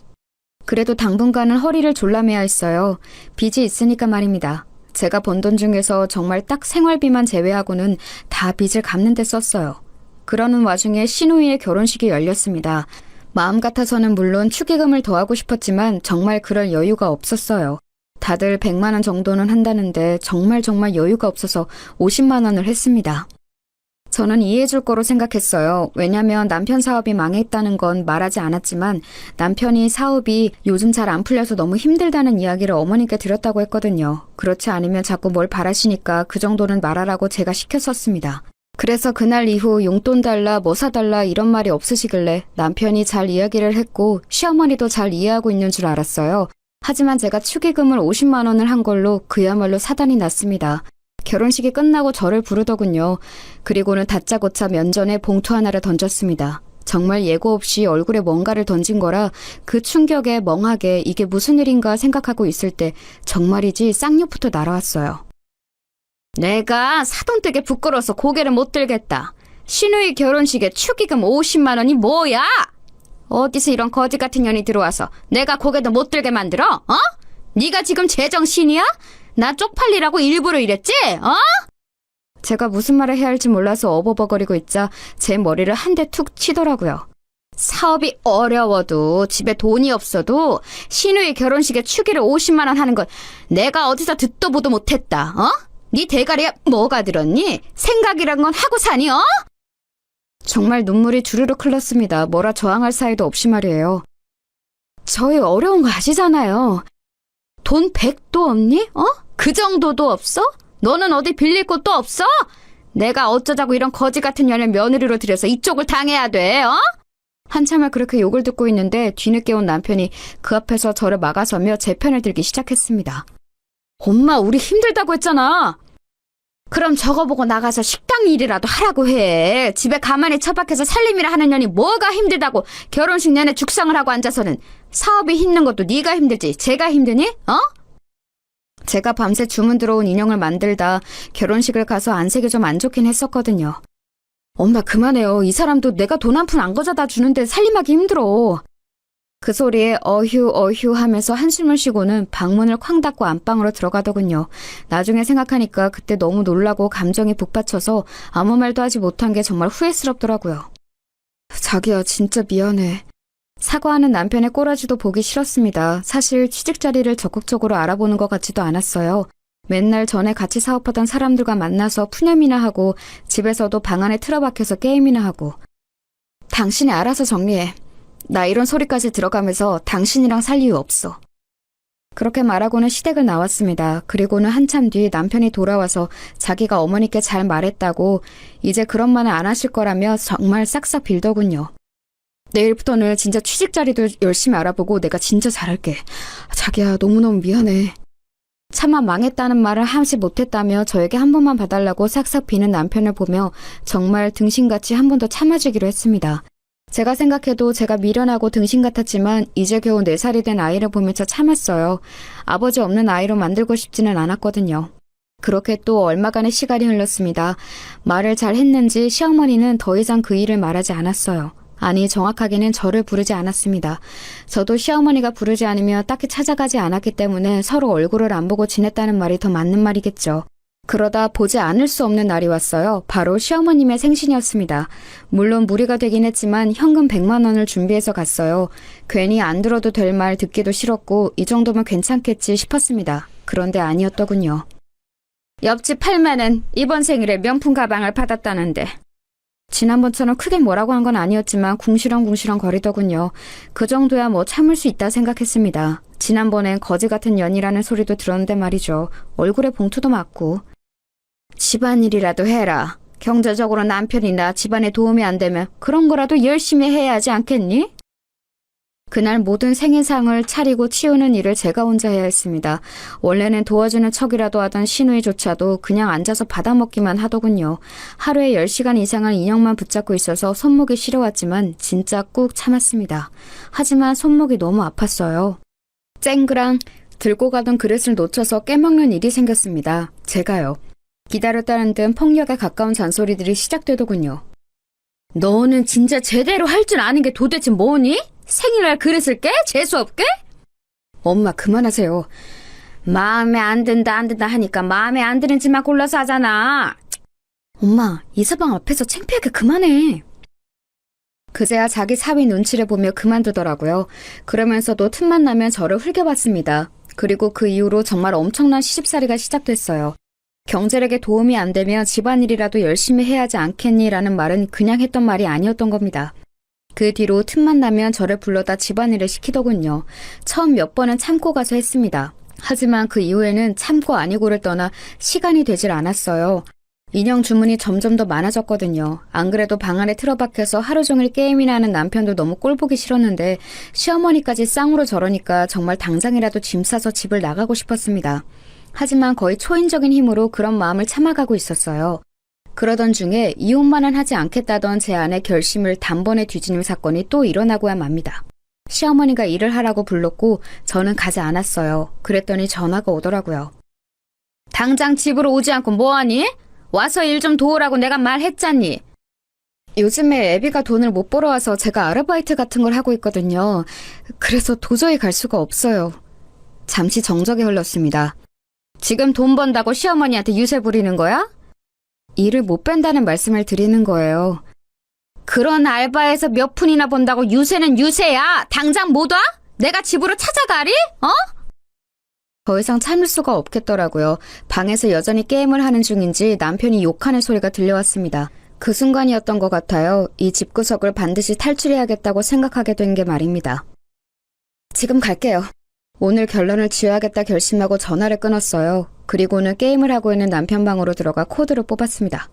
그래도 당분간은 허리를 졸라매야 했어요. 빚이 있으니까 말입니다. 제가 번 돈 중에서 정말 딱 생활비만 제외하고는 다 빚을 갚는 데 썼어요. 그러는 와중에 신우이의 결혼식이 열렸습니다. 마음 같아서는 물론 축의금을 더하고 싶었지만 정말 그럴 여유가 없었어요. 다들 100만 원 정도는 한다는데 정말 여유가 없어서 50만 원을 했습니다. 저는 이해해줄 거로 생각했어요. 왜냐면 남편 사업이 망했다는 건 말하지 않았지만 남편이 사업이 요즘 잘 안 풀려서 너무 힘들다는 이야기를 어머니께 들었다고 했거든요. 그렇지 않으면 자꾸 뭘 바라시니까 그 정도는 말하라고 제가 시켰었습니다. 그래서 그날 이후 용돈 달라 뭐 사달라 이런 말이 없으시길래 남편이 잘 이야기를 했고 시어머니도 잘 이해하고 있는 줄 알았어요. 하지만 제가 축의금을 50만 원을 한 걸로 그야말로 사단이 났습니다. 결혼식이 끝나고 저를 부르더군요. 그리고는 다짜고짜 면전에 봉투 하나를 던졌습니다. 정말 예고 없이 얼굴에 뭔가를 던진 거라 그 충격에 멍하게 이게 무슨 일인가 생각하고 있을 때 정말이지 쌍욕부터 날아왔어요. 내가 사돈댁에 부끄러워서 고개를 못 들겠다. 신우이 결혼식에 축의금 50만 원이 뭐야? 어디서 이런 거지 같은 년이 들어와서 내가 고개도 못 들게 만들어? 어? 네가 지금 제정신이야? 나 쪽팔리라고 일부러 이랬지? 어? 제가 무슨 말을 해야 할지 몰라서 어버버거리고 있자 제 머리를 한 대 툭 치더라고요. 사업이 어려워도 집에 돈이 없어도 신우이 결혼식에 축의를 50만 원 하는 건 내가 어디서 듣도 보도 못했다. 어? 네 대가리에 뭐가 들었니? 생각이란 건 하고 사니? 어? 정말 눈물이 주르륵 흘렀습니다. 뭐라 저항할 사이도 없이 말이에요. 저희 어려운 거 아시잖아요. 돈 100도 없니? 어? 그 정도도 없어? 너는 어디 빌릴 곳도 없어? 내가 어쩌자고 이런 거지 같은 년을 며느리로 들여서 이쪽을 당해야 돼, 어? 한참을 그렇게 욕을 듣고 있는데 뒤늦게 온 남편이 그 앞에서 저를 막아서며 제 편을 들기 시작했습니다. 엄마, 우리 힘들다고 했잖아. 그럼 저거 보고 나가서 식당 일이라도 하라고 해. 집에 가만히 처박혀서 살림이라 하는 년이 뭐가 힘들다고 결혼식 내내 죽상을 하고 앉아서는. 사업이 힘든 것도 네가 힘들지 제가 힘드니? 어? 제가 밤새 주문 들어온 인형을 만들다 결혼식을 가서 안색이 좀 안 좋긴 했었거든요. 엄마 그만해요. 이 사람도 내가 돈 한 푼 안 가져다 주는데 살림하기 힘들어. 그 소리에 어휴 하면서 한숨을 쉬고는 방문을 쾅 닫고 안방으로 들어가더군요. 나중에 생각하니까 그때 너무 놀라고 감정이 북받쳐서 아무 말도 하지 못한 게 정말 후회스럽더라고요. 자기야 진짜 미안해. 사과하는 남편의 꼬라지도 보기 싫었습니다. 사실 취직 자리를 적극적으로 알아보는 것 같지도 않았어요. 맨날 전에 같이 사업하던 사람들과 만나서 푸념이나 하고 집에서도 방 안에 틀어박혀서 게임이나 하고. 당신이 알아서 정리해. 나 이런 소리까지 들어가면서 당신이랑 살 이유 없어. 그렇게 말하고는 시댁을 나왔습니다. 그리고는 한참 뒤 남편이 돌아와서 자기가 어머니께 잘 말했다고 이제 그런 말은 안 하실 거라며 정말 싹싹 빌더군요. 내일부터는 진짜 취직 자리도 열심히 알아보고 내가 진짜 잘할게. 자기야 너무너무 미안해. 차마 망했다는 말을 하지 못했다며 저에게 한 번만 봐달라고 싹싹 비는 남편을 보며 정말 등신같이 한 번 더 참아주기로 했습니다. 제가 생각해도 제가 미련하고 등신 같았지만 이제 겨우 4살이 된 아이를 보면서 참았어요. 아버지 없는 아이로 만들고 싶지는 않았거든요. 그렇게 또 얼마간의 시간이 흘렀습니다. 말을 잘 했는지 시어머니는 더 이상 그 일을 말하지 않았어요. 아니 정확하게는 저를 부르지 않았습니다. 저도 시어머니가 부르지 않으며 딱히 찾아가지 않았기 때문에 서로 얼굴을 안 보고 지냈다는 말이 더 맞는 말이겠죠. 그러다 보지 않을 수 없는 날이 왔어요. 바로 시어머님의 생신이었습니다. 물론 무리가 되긴 했지만 현금 100만 원을 준비해서 갔어요. 괜히 안 들어도 될 말 듣기도 싫었고 이 정도면 괜찮겠지 싶었습니다. 그런데 아니었더군요. 옆집 팔매는 이번 생일에 명품 가방을 받았다는데. 지난번처럼 크게 뭐라고 한 건 아니었지만 궁시렁궁시렁 거리더군요. 그 정도야 뭐 참을 수 있다 생각했습니다. 지난번엔 거지 같은 년이라는 소리도 들었는데 말이죠. 얼굴에 봉투도 맞고. 집안일이라도 해라. 경제적으로 남편이나 집안에 도움이 안 되면 그런 거라도 열심히 해야 하지 않겠니? 그날 모든 생일상을 차리고 치우는 일을 제가 혼자 해야 했습니다. 원래는 도와주는 척이라도 하던 시누이조차도 그냥 앉아서 받아먹기만 하더군요. 하루에 10시간 이상은 인형만 붙잡고 있어서 손목이 시려웠지만 진짜 꾹 참았습니다. 하지만 손목이 너무 아팠어요. 쨍그랑 들고 가던 그릇을 놓쳐서 깨먹는 일이 생겼습니다. 제가요. 기다렸다는 듯 폭력에 가까운 잔소리들이 시작되더군요. 너는 진짜 제대로 할 줄 아는 게 도대체 뭐니? 생일날 그릇을 깨? 재수없게? 엄마 그만하세요. 마음에 안 든다 하니까 마음에 안 드는 짓만 골라서 하잖아. 엄마 이 서방 앞에서 창피하게 그만해. 그제야 자기 사위 눈치를 보며 그만두더라고요. 그러면서도 틈만 나면 저를 흘겨봤습니다. 그리고 그 이후로 정말 엄청난 시집살이가 시작됐어요. 경제력에 도움이 안 되면 집안일이라도 열심히 해야 하지 않겠니? 라는 말은 그냥 했던 말이 아니었던 겁니다. 그 뒤로 틈만 나면 저를 불러다 집안일을 시키더군요. 처음 몇 번은 참고 가서 했습니다. 하지만 그 이후에는 참고 아니고를 떠나 시간이 되질 않았어요. 인형 주문이 점점 더 많아졌거든요. 안 그래도 방 안에 틀어박혀서 하루 종일 게임이나 하는 남편도 너무 꼴보기 싫었는데 시어머니까지 쌍으로 저러니까 정말 당장이라도 짐 싸서 집을 나가고 싶었습니다. 하지만 거의 초인적인 힘으로 그런 마음을 참아가고 있었어요. 그러던 중에 이혼만은 하지 않겠다던 제 아내 결심을 단번에 뒤지는 사건이 또 일어나고야 맙니다. 시어머니가 일을 하라고 불렀고 저는 가지 않았어요. 그랬더니 전화가 오더라고요. 당장 집으로 오지 않고 뭐하니? 와서 일 좀 도우라고 내가 말했잖니. 요즘에 애비가 돈을 못 벌어와서 제가 아르바이트 같은 걸 하고 있거든요. 그래서 도저히 갈 수가 없어요. 잠시 정적이 흘렀습니다. 지금 돈 번다고 시어머니한테 유세 부리는 거야? 일을 못 뺀다는 말씀을 드리는 거예요. 그런 알바에서 몇 푼이나 번다고 유세는 유세야. 당장 못 와? 내가 집으로 찾아가리? 어? 더 이상 참을 수가 없겠더라고요. 방에서 여전히 게임을 하는 중인지 남편이 욕하는 소리가 들려왔습니다. 그 순간이었던 것 같아요. 이 집구석을 반드시 탈출해야겠다고 생각하게 된 게 말입니다. 지금 갈게요. 오늘 결론을 지어야겠다 결심하고 전화를 끊었어요. 그리고는 게임을 하고 있는 남편 방으로 들어가 코드를 뽑았습니다.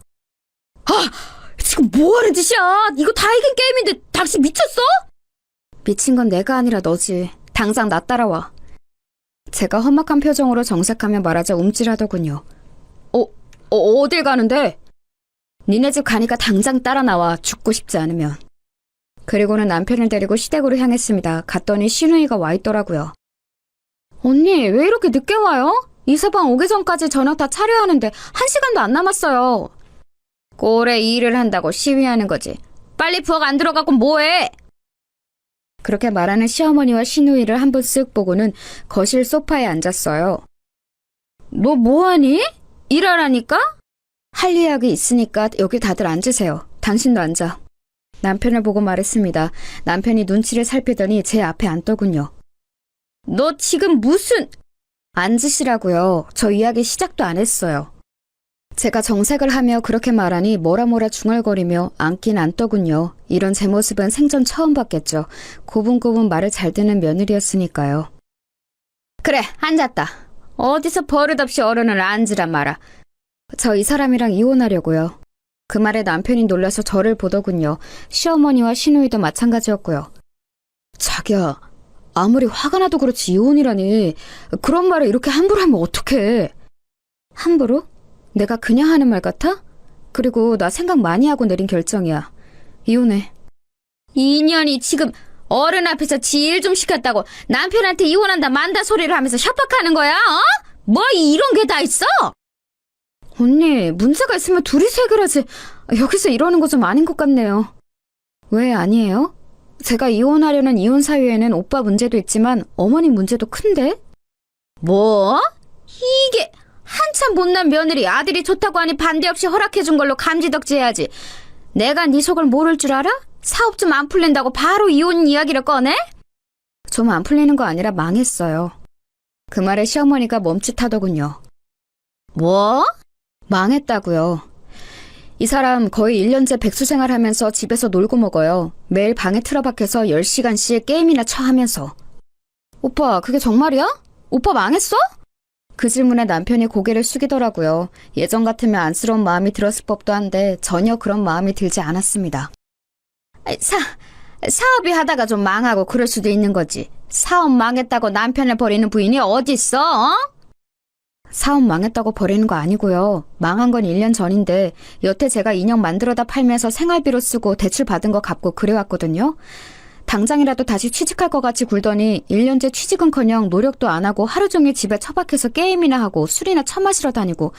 아! 지금 뭐하는 짓이야? 이거 다 이긴 게임인데 당신 미쳤어? 미친 건 내가 아니라 너지. 당장 나 따라와. 제가 험악한 표정으로 정색하며 말하자 움찔하더군요. 어딜 가는데? 니네 집 가니까 당장 따라 나와, 죽고 싶지 않으면. 그리고는 남편을 데리고 시댁으로 향했습니다. 갔더니 신우이가 와 있더라고요. 언니, 왜 이렇게 늦게 와요? 이서방 오기 전까지 저녁 다 차려야 하는데 1시간도 안 남았어요. 꼴에 일을 한다고 시위하는 거지. 빨리 부엌 안 들어가고 뭐해? 그렇게 말하는 시어머니와 시누이를 한 번 쓱 보고는 거실 소파에 앉았어요. 너 뭐하니? 일하라니까? 할 이야기 있으니까 여기 다들 앉으세요. 당신도 앉아. 남편을 보고 말했습니다. 남편이 눈치를 살피더니 제 앞에 앉더군요. 너 지금 무슨... 앉으시라고요. 저 이야기 시작도 안 했어요. 제가 정색을 하며 그렇게 말하니 뭐라 중얼거리며 앉긴 앉더군요. 이런 제 모습은 생전 처음 봤겠죠. 고분고분 말을 잘 듣는 며느리였으니까요. 그래, 앉았다. 어디서 버릇없이 어른을 앉으란 말아. 저 이 사람이랑 이혼하려고요. 그 말에 남편이 놀라서 저를 보더군요. 시어머니와 시누이도 마찬가지였고요. 자기야, 아무리 화가 나도 그렇지 이혼이라니. 그런 말을 이렇게 함부로 하면 어떡해. 함부로? 내가 그냥 하는 말 같아? 그리고 나 생각 많이 하고 내린 결정이야. 이혼해. 이 년이 지금 어른 앞에서 지 일 좀 시켰다고 남편한테 이혼한다 만다 소리를 하면서 협박하는 거야? 어? 뭐 이런 게 다 있어? 언니, 문제가 있으면 둘이서 해결하지. 여기서 이러는 거 좀 아닌 것 같네요. 왜 아니에요? 제가 이혼하려는 이혼 사유에는 오빠 문제도 있지만 어머니 문제도 큰데? 뭐? 이게 한참 못난 며느리 아들이 좋다고 하니 반대 없이 허락해준 걸로 감지덕지해야지. 내가 네 속을 모를 줄 알아? 사업 좀 안 풀린다고 바로 이혼 이야기를 꺼내? 좀 안 풀리는 거 아니라 망했어요. 그 말에 시어머니가 멈칫하더군요. 뭐? 망했다고요. 이 사람 거의 1년째 백수생활 하면서 집에서 놀고 먹어요. 매일 방에 틀어박혀서 10시간씩 게임이나 쳐하면서. 오빠, 그게 정말이야? 오빠 망했어? 그 질문에 남편이 고개를 숙이더라고요. 예전 같으면 안쓰러운 마음이 들었을 법도 한데 전혀 그런 마음이 들지 않았습니다. 사업이 하다가 좀 망하고 그럴 수도 있는 거지. 사업 망했다고 남편을 버리는 부인이 어딨어? 어? 사업 망했다고 버리는 거 아니고요. 망한 건 1년 전인데 여태 제가 인형 만들어다 팔면서 생활비로 쓰고 대출 받은 거 갚고 그래왔거든요. 당장이라도 다시 취직할 것 같이 굴더니 1년째 취직은커녕 노력도 안 하고 하루 종일 집에 처박혀서 게임이나 하고 술이나 처마시러 다니고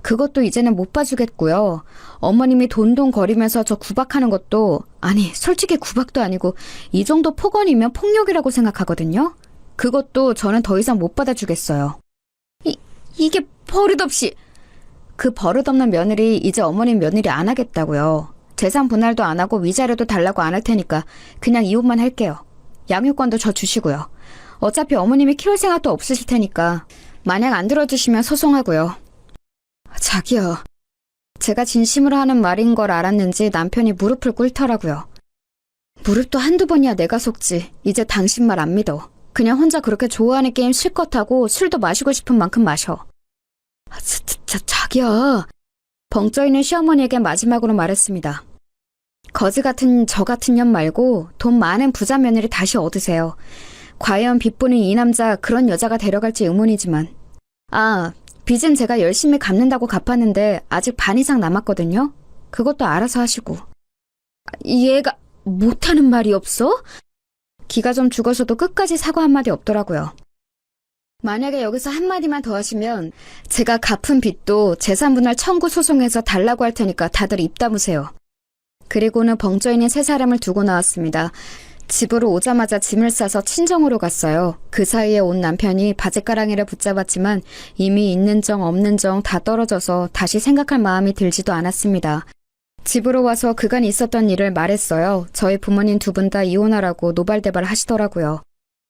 그것도 이제는 못 봐주겠고요. 어머님이 돈돈거리면서 저 구박하는 것도 아니 솔직히 구박도 아니고 이 정도 폭언이면 폭력이라고 생각하거든요. 그것도 저는 더 이상 못 받아주겠어요. 이게 버릇없이. 그 버릇없는 며느리 이제 어머님 며느리 안 하겠다고요. 재산 분할도 안 하고 위자료도 달라고 안 할 테니까 그냥 이혼만 할게요. 양육권도 저 주시고요. 어차피 어머님이 키울 생각도 없으실 테니까 만약 안 들어주시면 소송하고요. 자기야. 제가 진심으로 하는 말인 걸 알았는지 남편이 무릎을 꿇더라고요. 무릎도 한두 번이야 내가 속지. 이제 당신 말 안 믿어. 그냥 혼자 그렇게 좋아하는 게임 실컷 하고 술도 마시고 싶은 만큼 마셔. 자기야. 벙쪄있는 시어머니에게 마지막으로 말했습니다. 거지 같은 저 같은 년 말고 돈 많은 부자 며느리 다시 얻으세요. 과연 빚보는 이 남자 그런 여자가 데려갈지 의문이지만. 빚은 제가 열심히 갚는다고 갚았는데 아직 반 이상 남았거든요. 그것도 알아서 하시고. 얘가 못하는 말이 없어? 기가 좀 죽어서도 끝까지 사과 한마디 없더라고요. 만약에 여기서 한마디만 더 하시면 제가 갚은 빚도 재산분할 청구 소송해서 달라고 할 테니까 다들 입 다무세요. 그리고는 벙쪄있는 세 사람을 두고 나왔습니다. 집으로 오자마자 짐을 싸서 친정으로 갔어요. 그 사이에 온 남편이 바지가랑이를 붙잡았지만 이미 있는 정 없는 정 다 떨어져서 다시 생각할 마음이 들지도 않았습니다. 집으로 와서 그간 있었던 일을 말했어요. 저희 부모님 두 분 다 이혼하라고 노발대발 하시더라고요.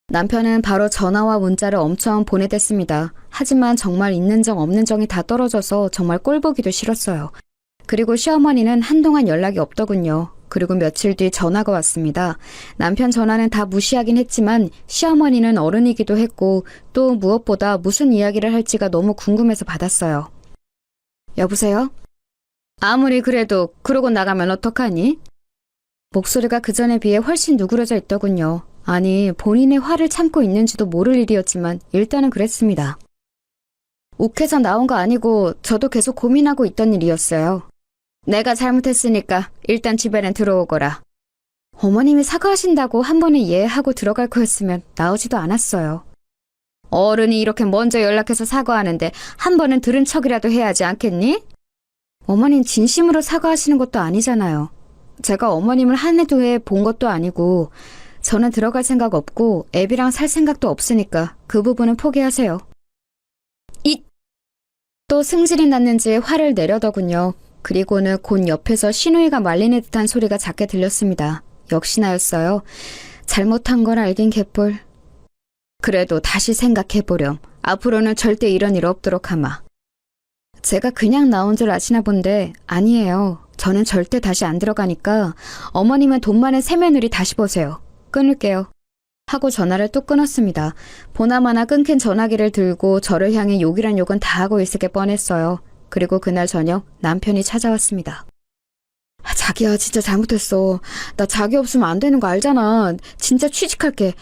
남편은 바로 전화와 문자를 엄청 보내댔습니다. 하지만 정말 있는 정 없는 정이 다 떨어져서 정말 꼴보기도 싫었어요. 그리고 시어머니는 한동안 연락이 없더군요. 그리고 며칠 뒤 전화가 왔습니다. 남편 전화는 다 무시하긴 했지만 시어머니는 어른이기도 했고 또 무엇보다 무슨 이야기를 할지가 너무 궁금해서 받았어요. 여보세요? 아무리 그래도 그러고 나가면 어떡하니? 목소리가 그전에 비해 훨씬 누그러져 있더군요. 아니 본인의 화를 참고 있는지도 모를 일이었지만 일단은 그랬습니다. 욱해서 나온 거 아니고 저도 계속 고민하고 있던 일이었어요. 내가 잘못했으니까 일단 집에는 들어오거라. 어머님이 사과하신다고 한 번에 이해하고 들어갈 거였으면 나오지도 않았어요. 어른이 이렇게 먼저 연락해서 사과하는데 한 번은 들은 척이라도 해야지 않겠니? 어머님 진심으로 사과하시는 것도 아니잖아요. 제가 어머님을 한 해 두 해 본 것도 아니고 저는 들어갈 생각 없고 애비랑 살 생각도 없으니까 그 부분은 포기하세요. 또 승질이 났는지 화를 내려더군요. 그리고는 곧 옆에서 신우이가 말리는 듯한 소리가 작게 들렸습니다. 역시나였어요. 잘못한 걸 알긴 개뿔. 그래도 다시 생각해보렴. 앞으로는 절대 이런 일 없도록 하마. 제가 그냥 나온 줄 아시나 본데 아니에요. 저는 절대 다시 안 들어가니까 어머님은 돈 많은 새며느리 다시 보세요. 끊을게요. 하고 전화를 뚝 끊었습니다. 보나마나 끊긴 전화기를 들고 저를 향해 욕이란 욕은 다 하고 있을 게 뻔했어요. 그리고 그날 저녁 남편이 찾아왔습니다. 자기야, 진짜 잘못했어. 나 자기 없으면 안 되는 거 알잖아. 진짜 취직할게.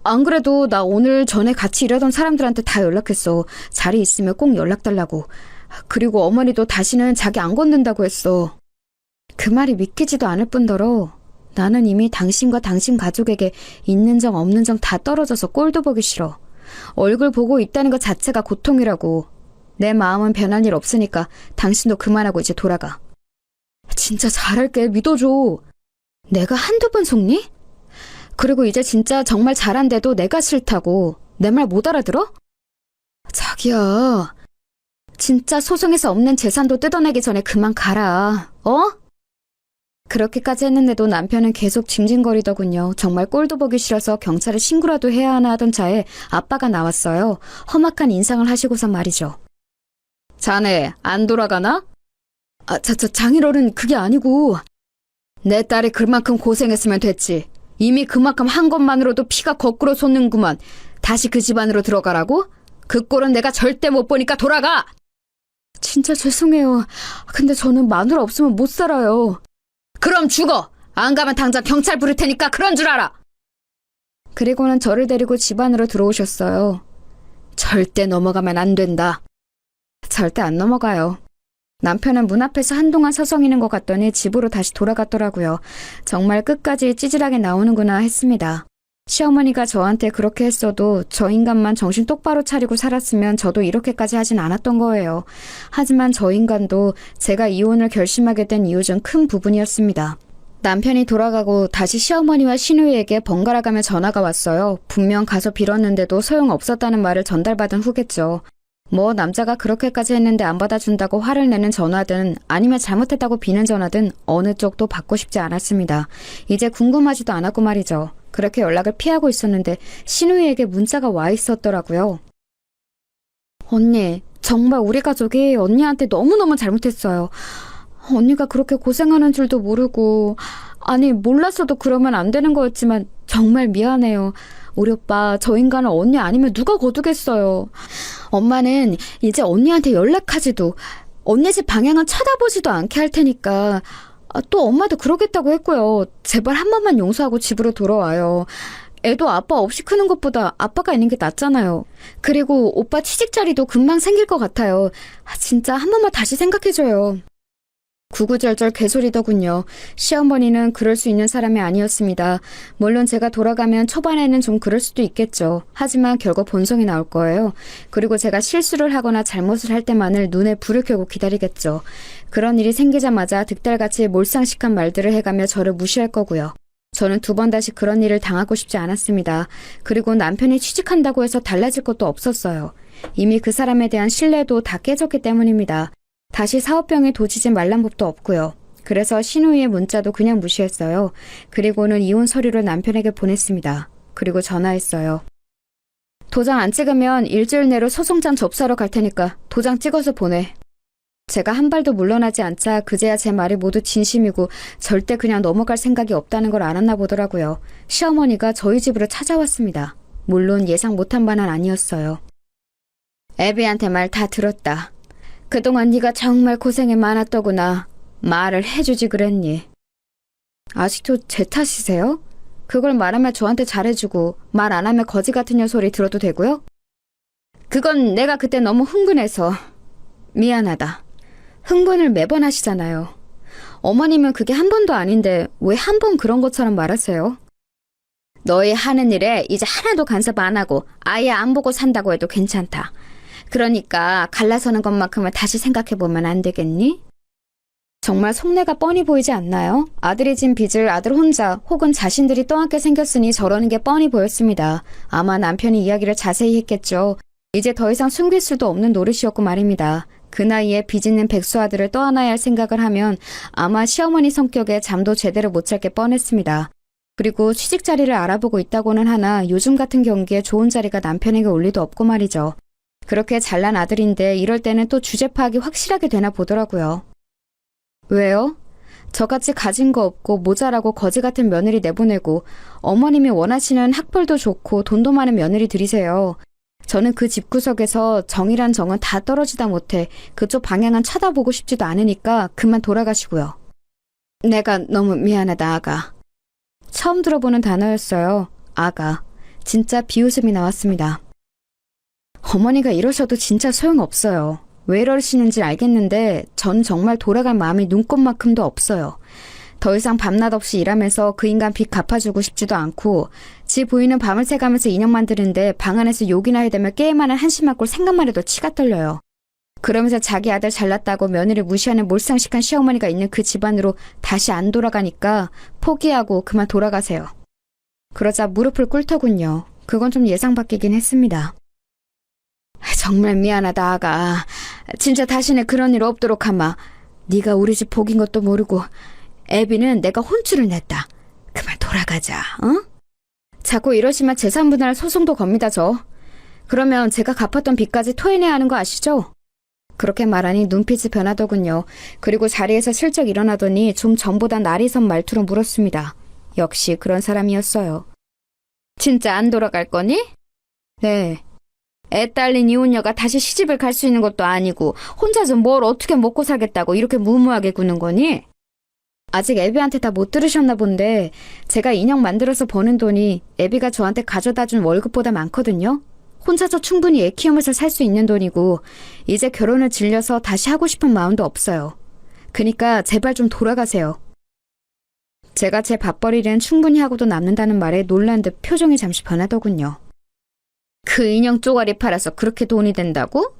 안 그래도 나 오늘 전에 같이 일하던 사람들한테 다 연락했어. 자리 있으면 꼭 연락 달라고. 그리고 어머니도 다시는 자기 안 건넨다고 했어. 그 말이 믿기지도 않을 뿐더러 나는 이미 당신과 당신 가족에게 있는 정 없는 정 다 떨어져서 꼴도 보기 싫어. 얼굴 보고 있다는 것 자체가 고통이라고. 내 마음은 변할 일 없으니까 당신도 그만하고 이제 돌아가. 진짜 잘할게. 믿어줘. 내가 한두 번 속니? 그리고 이제 진짜 정말 잘한데도 내가 싫다고. 내 말 못 알아들어? 자기야. 진짜 소송에서 없는 재산도 뜯어내기 전에 그만 가라. 어? 그렇게까지 했는데도 남편은 계속 징징거리더군요. 정말 꼴도 보기 싫어서 경찰에 신고라도 해야 하나 하던 차에 아빠가 나왔어요. 험악한 인상을 하시고선 말이죠. 자네 안 돌아가나? 장인어른 그게 아니고. 내 딸이 그만큼 고생했으면 됐지. 이미 그만큼 한 것만으로도 피가 거꾸로 솟는구만. 다시 그 집안으로 들어가라고? 그 꼴은 내가 절대 못 보니까 돌아가! 진짜 죄송해요. 근데 저는 마누라 없으면 못 살아요. 그럼 죽어! 안 가면 당장 경찰 부를 테니까 그런 줄 알아! 그리고는 저를 데리고 집 안으로 들어오셨어요. 절대 넘어가면 안 된다. 절대 안 넘어가요. 남편은 문 앞에서 한동안 서성이는 것 같더니 집으로 다시 돌아갔더라고요. 정말 끝까지 찌질하게 나오는구나 했습니다. 시어머니가 저한테 그렇게 했어도 저 인간만 정신 똑바로 차리고 살았으면 저도 이렇게까지 하진 않았던 거예요. 하지만 저 인간도 제가 이혼을 결심하게 된 이유 중 큰 부분이었습니다. 남편이 돌아가고 다시 시어머니와 시누이에게 번갈아가며 전화가 왔어요. 분명 가서 빌었는데도 소용없었다는 말을 전달받은 후겠죠. 뭐 남자가 그렇게까지 했는데 안 받아준다고 화를 내는 전화든 아니면 잘못했다고 비는 전화든 어느 쪽도 받고 싶지 않았습니다. 이제 궁금하지도 않았고 말이죠. 그렇게 연락을 피하고 있었는데 시누이에게 문자가 와 있었더라고요. 언니, 정말 우리 가족이 언니한테 너무너무 잘못했어요. 언니가 그렇게 고생하는 줄도 모르고, 아니 몰랐어도 그러면 안 되는 거였지만 정말 미안해요. 우리 오빠 저 인간을 언니 아니면 누가 거두겠어요. 엄마는 이제 언니한테 연락하지도 언니 집 방향은 쳐다보지도 않게 할 테니까. 또 엄마도 그러겠다고 했고요. 제발 한 번만 용서하고 집으로 돌아와요. 애도 아빠 없이 크는 것보다 아빠가 있는 게 낫잖아요. 그리고 오빠 취직 자리도 금방 생길 것 같아요. 진짜 한 번만 다시 생각해줘요. 구구절절 개소리더군요. 시어머니는 그럴 수 있는 사람이 아니었습니다. 물론 제가 돌아가면 초반에는 좀 그럴 수도 있겠죠. 하지만 결국 본성이 나올 거예요. 그리고 제가 실수를 하거나 잘못을 할 때만을 눈에 불을 켜고 기다리겠죠. 그런 일이 생기자마자 득달같이 몰상식한 말들을 해가며 저를 무시할 거고요. 저는 두 번 다시 그런 일을 당하고 싶지 않았습니다. 그리고 남편이 취직한다고 해서 달라질 것도 없었어요. 이미 그 사람에 대한 신뢰도 다 깨졌기 때문입니다. 다시 사업병에 도지지 말란 법도 없고요. 그래서 시누이의 문자도 그냥 무시했어요. 그리고는 이혼 서류를 남편에게 보냈습니다. 그리고 전화했어요. 도장 안 찍으면 일주일 내로 소송장 접수하러 갈 테니까 도장 찍어서 보내. 제가 한 발도 물러나지 않자 그제야 제 말이 모두 진심이고 절대 그냥 넘어갈 생각이 없다는 걸 알았나 보더라고요. 시어머니가 저희 집으로 찾아왔습니다. 물론 예상 못한 바는 아니었어요. 애비한테 말 다 들었다. 그동안 네가 정말 고생이 많았더구나. 말을 해주지 그랬니? 아직도 제 탓이세요? 그걸 말하면 저한테 잘해주고 말 안 하면 거지 같은 년 소리 들어도 되고요? 그건 내가 그때 너무 흥분해서 미안하다. 흥분을 매번 하시잖아요. 어머님은 그게 한 번도 아닌데 왜 한 번 그런 것처럼 말하세요? 너희 하는 일에 이제 하나도 간섭 안 하고 아예 안 보고 산다고 해도 괜찮다. 그러니까 갈라서는 것만큼은 다시 생각해보면 안 되겠니? 정말 속내가 뻔히 보이지 않나요? 아들이 진 빚을 아들 혼자 혹은 자신들이 떠안게 생겼으니 저러는 게 뻔히 보였습니다. 아마 남편이 이야기를 자세히 했겠죠. 이제 더 이상 숨길 수도 없는 노릇이었고 말입니다. 그 나이에 빚 있는 백수 아들을 떠안아야 할 생각을 하면 아마 시어머니 성격에 잠도 제대로 못 잘 게 뻔했습니다. 그리고 취직 자리를 알아보고 있다고는 하나 요즘 같은 경기에 좋은 자리가 남편에게 올 리도 없고 말이죠. 그렇게 잘난 아들인데 이럴 때는 또 주제 파악이 확실하게 되나 보더라고요. 왜요? 저같이 가진 거 없고 모자라고 거지 같은 며느리 내보내고 어머님이 원하시는 학벌도 좋고 돈도 많은 며느리 들이세요. 저는 그 집구석에서 정이란 정은 다 떨어지다 못해 그쪽 방향은 쳐다보고 싶지도 않으니까 그만 돌아가시고요. 내가 너무 미안하다, 아가. 처음 들어보는 단어였어요. 아가. 진짜 비웃음이 나왔습니다. 어머니가 이러셔도 진짜 소용없어요. 왜 이러시는지 알겠는데 전 정말 돌아갈 마음이 눈꼽만큼도 없어요. 더 이상 밤낮 없이 일하면서 그 인간 빚 갚아주고 싶지도 않고 지 부인은 밤을 새가면서 인형 만드는데 방 안에서 욕이나 해대며 게임하는 한심한 꼴 생각만 해도 치가 떨려요. 그러면서 자기 아들 잘났다고 며느리 무시하는 몰상식한 시어머니가 있는 그 집안으로 다시 안 돌아가니까 포기하고 그만 돌아가세요. 그러자 무릎을 꿇더군요. 그건 좀 예상 밖이긴 했습니다. 정말 미안하다, 아가. 진짜 다시는 그런 일 없도록 하마. 네가 우리 집 복인 것도 모르고 애비는 내가 혼쭐을 냈다. 그만 돌아가자, 어? 자꾸 이러시면 재산분할 소송도 겁니다, 저. 그러면 제가 갚았던 빚까지 토해내야 하는 거 아시죠? 그렇게 말하니 눈빛이 변하더군요. 그리고 자리에서 슬쩍 일어나더니 좀 전보다 날이 선 말투로 물었습니다. 역시 그런 사람이었어요. 진짜 안 돌아갈 거니? 네. 애 딸린 이혼녀가 다시 시집을 갈 수 있는 것도 아니고 혼자 좀 뭘 어떻게 먹고 살겠다고 이렇게 무모하게 구는 거니? 아직 애비한테 다 못 들으셨나 본데 제가 인형 만들어서 버는 돈이 애비가 저한테 가져다준 월급보다 많거든요. 혼자서 충분히 애 키우면서 살 수 있는 돈이고 이제 결혼을 질려서 다시 하고 싶은 마음도 없어요. 그니까 제발 좀 돌아가세요. 제가 제 밥벌이는 충분히 하고도 남는다는 말에 놀란 듯 표정이 잠시 변하더군요. 그 인형 쪼가리 팔아서 그렇게 돈이 된다고?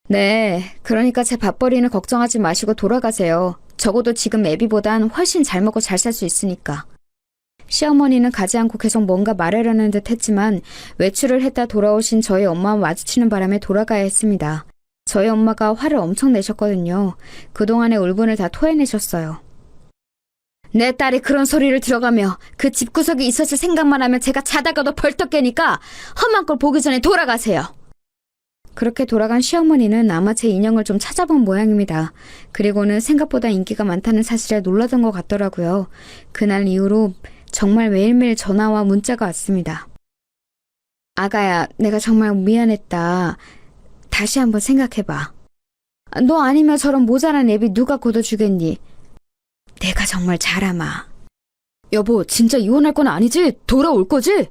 네, 그러니까 제 밥벌이는 걱정하지 마시고 돌아가세요. 적어도 지금 애비보단 훨씬 잘 먹고 잘 살 수 있으니까. 시어머니는 가지 않고 계속 뭔가 말하려는 듯 했지만 외출을 했다 돌아오신 저희 엄마와 마주치는 바람에 돌아가야 했습니다. 저희 엄마가 화를 엄청 내셨거든요. 그동안의 울분을 다 토해내셨어요. 내 딸이 그런 소리를 들어가며 그 집구석에 있었을 생각만 하면 제가 자다가도 벌떡 깨니까 험한 꼴 보기 전에 돌아가세요. 그렇게 돌아간 시어머니는 아마 제 인형을 좀 찾아본 모양입니다. 그리고는 생각보다 인기가 많다는 사실에 놀라던 것 같더라고요. 그날 이후로 정말 매일매일 전화와 문자가 왔습니다. 아가야, 내가 정말 미안했다. 다시 한번 생각해봐. 너 아니면 저런 모자란 애비 누가 걷어주겠니? 내가 정말 잘하마. 여보, 진짜 이혼할 건 아니지? 돌아올 거지?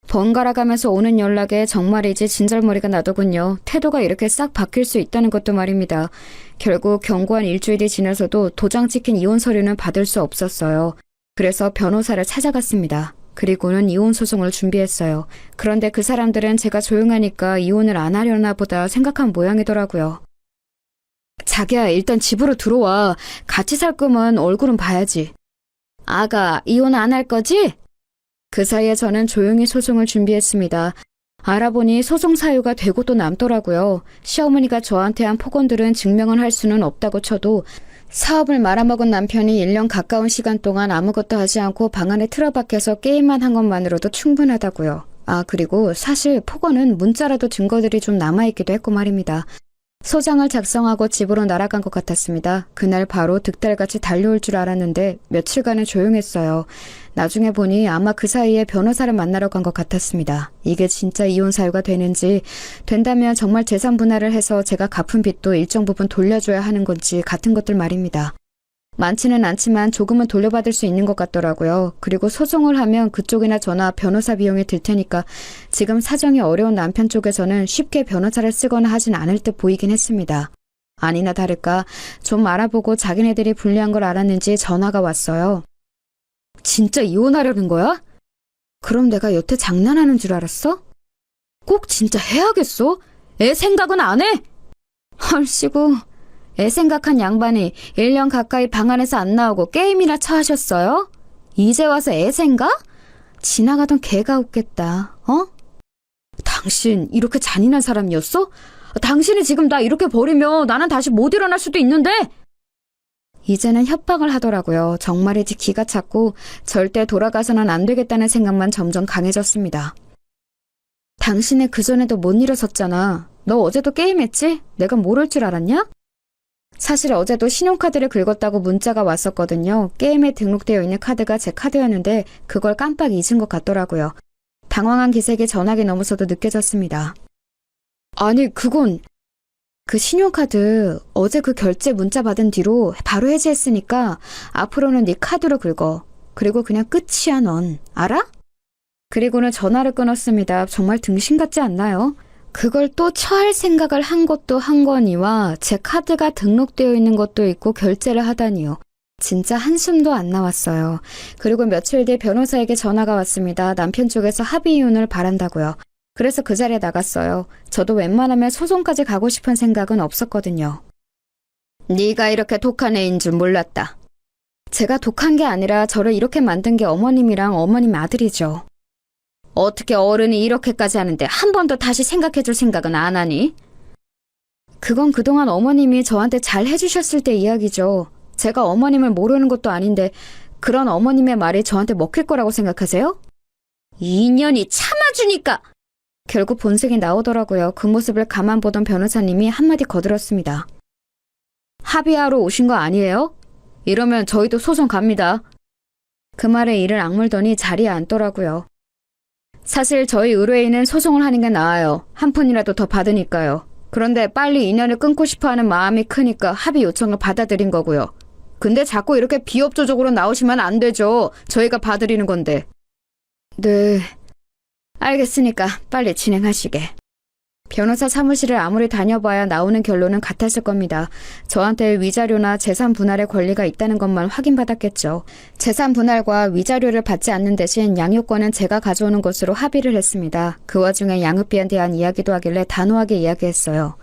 번갈아 가면서 오는 연락에 정말이지 진절머리가 나더군요. 태도가 이렇게 싹 바뀔 수 있다는 것도 말입니다. 결국 경고한 일주일이 지나서도 도장 찍힌 이혼 서류는 받을 수 없었어요. 그래서 변호사를 찾아갔습니다. 그리고는 이혼 소송을 준비했어요. 그런데 그 사람들은 제가 조용하니까 이혼을 안 하려나 보다 생각한 모양이더라고요. 자기야, 일단 집으로 들어와. 같이 살 거면 얼굴은 봐야지. 아가, 이혼 안 할 거지? 그 사이에 저는 조용히 소송을 준비했습니다. 알아보니 소송 사유가 되고 또 남더라고요. 시어머니가 저한테 한 폭언들은 증명을 할 수는 없다고 쳐도 사업을 말아먹은 남편이 1년 가까운 시간 동안 아무것도 하지 않고 방 안에 틀어박혀서 게임만 한 것만으로도 충분하다고요. 아, 그리고 사실 폭언은 문자라도 증거들이 좀 남아있기도 했고 말입니다. 소장을 작성하고 집으로 날아간 것 같았습니다. 그날 바로 득달같이 달려올 줄 알았는데 며칠간은 조용했어요. 나중에 보니 아마 그 사이에 변호사를 만나러 간 것 같았습니다. 이게 진짜 이혼 사유가 되는지, 된다면 정말 재산 분할을 해서 제가 갚은 빚도 일정 부분 돌려줘야 하는 건지 같은 것들 말입니다. 많지는 않지만 조금은 돌려받을 수 있는 것 같더라고요. 그리고 소송을 하면 그쪽이나 저나 변호사 비용이 들 테니까 지금 사정이 어려운 남편 쪽에서는 쉽게 변호사를 쓰거나 하진 않을 듯 보이긴 했습니다. 아니나 다를까 좀 알아보고 자기네들이 불리한 걸 알았는지 전화가 왔어요. 진짜 이혼하려는 거야? 그럼 내가 여태 장난하는 줄 알았어? 꼭 진짜 해야겠어? 애 생각은 안 해? 헐씨구, 애 생각한 양반이 1년 가까이 방 안에서 안 나오고 게임이나 차하셨어요? 이제 와서 애 생각? 지나가던 개가 웃겠다, 어? 당신 이렇게 잔인한 사람이었어? 당신이 지금 나 이렇게 버리면 나는 다시 못 일어날 수도 있는데! 이제는 협박을 하더라고요. 정말이지 기가 찼고 절대 돌아가서는 안 되겠다는 생각만 점점 강해졌습니다. 당신은 그전에도 못 일어섰잖아. 너 어제도 게임했지? 내가 모를 줄 알았냐? 사실 어제도 신용카드를 긁었다고 문자가 왔었거든요. 게임에 등록되어 있는 카드가 제 카드였는데 그걸 깜빡 잊은 것 같더라고요. 당황한 기색이 전화기 너머서도 느껴졌습니다. 아니, 그건... 그 신용카드 어제 그 결제 문자 받은 뒤로 바로 해지했으니까 앞으로는 네 카드로 긁어. 그리고 그냥 끝이야 넌. 알아? 그리고는 전화를 끊었습니다. 정말 등신 같지 않나요? 그걸 또 처할 생각을 한 것도 한 거니와 제 카드가 등록되어 있는 것도 있고 결제를 하다니요. 진짜 한숨도 안 나왔어요. 그리고 며칠 뒤 변호사에게 전화가 왔습니다. 남편 쪽에서 합의 이혼을 바란다고요. 그래서 그 자리에 나갔어요. 저도 웬만하면 소송까지 가고 싶은 생각은 없었거든요. 네가 이렇게 독한 애인 줄 몰랐다. 제가 독한 게 아니라 저를 이렇게 만든 게 어머님이랑 어머님 아들이죠. 어떻게 어른이 이렇게까지 하는데 한 번도 다시 생각해줄 생각은 안 하니? 그건 그동안 어머님이 저한테 잘 해주셨을 때 이야기죠. 제가 어머님을 모르는 것도 아닌데 그런 어머님의 말이 저한테 먹힐 거라고 생각하세요? 2년이 참아주니까! 결국 본색이 나오더라고요. 그 모습을 가만 보던 변호사님이 한마디 거들었습니다. 합의하러 오신 거 아니에요? 이러면 저희도 소송 갑니다. 그 말에 이를 악물더니 자리에 앉더라고요. 사실 저희 의뢰인은 소송을 하는 게 나아요. 한 푼이라도 더 받으니까요. 그런데 빨리 인연을 끊고 싶어하는 마음이 크니까 합의 요청을 받아들인 거고요. 근데 자꾸 이렇게 비협조적으로 나오시면 안 되죠. 저희가 봐드리는 건데. 네... 알겠으니까 빨리 진행하시게. 변호사 사무실을 아무리 다녀봐야 나오는 결론은 같았을 겁니다. 저한테 위자료나 재산 분할의 권리가 있다는 것만 확인받았겠죠. 재산 분할과 위자료를 받지 않는 대신 양육권은 제가 가져오는 것으로 합의를 했습니다. 그 와중에 양육비에 대한 이야기도 하길래 단호하게 이야기했어요.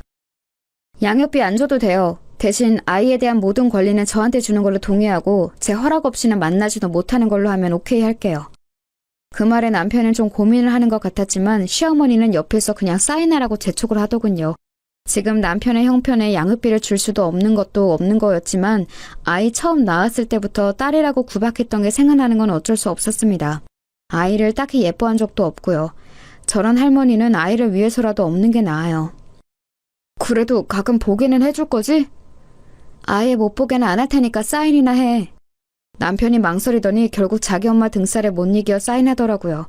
양육비 안 줘도 돼요. 대신 아이에 대한 모든 권리는 저한테 주는 걸로 동의하고 제 허락 없이는 만나지도 못하는 걸로 하면 오케이 할게요. 그 말에 남편은 좀 고민을 하는 것 같았지만 시어머니는 옆에서 그냥 사인하라고 재촉을 하더군요. 지금 남편의 형편에 양육비를 줄 수도 없는 것도 없는 거였지만 아이 처음 낳았을 때부터 딸이라고 구박했던 게 생각나는 건 어쩔 수 없었습니다. 아이를 딱히 예뻐한 적도 없고요. 저런 할머니는 아이를 위해서라도 없는 게 나아요. 그래도 가끔 보기는 해줄 거지? 아예 못 보게는 안 할 테니까 사인이나 해. 남편이 망설이더니 결국 자기 엄마 등살에 못 이겨 사인하더라고요.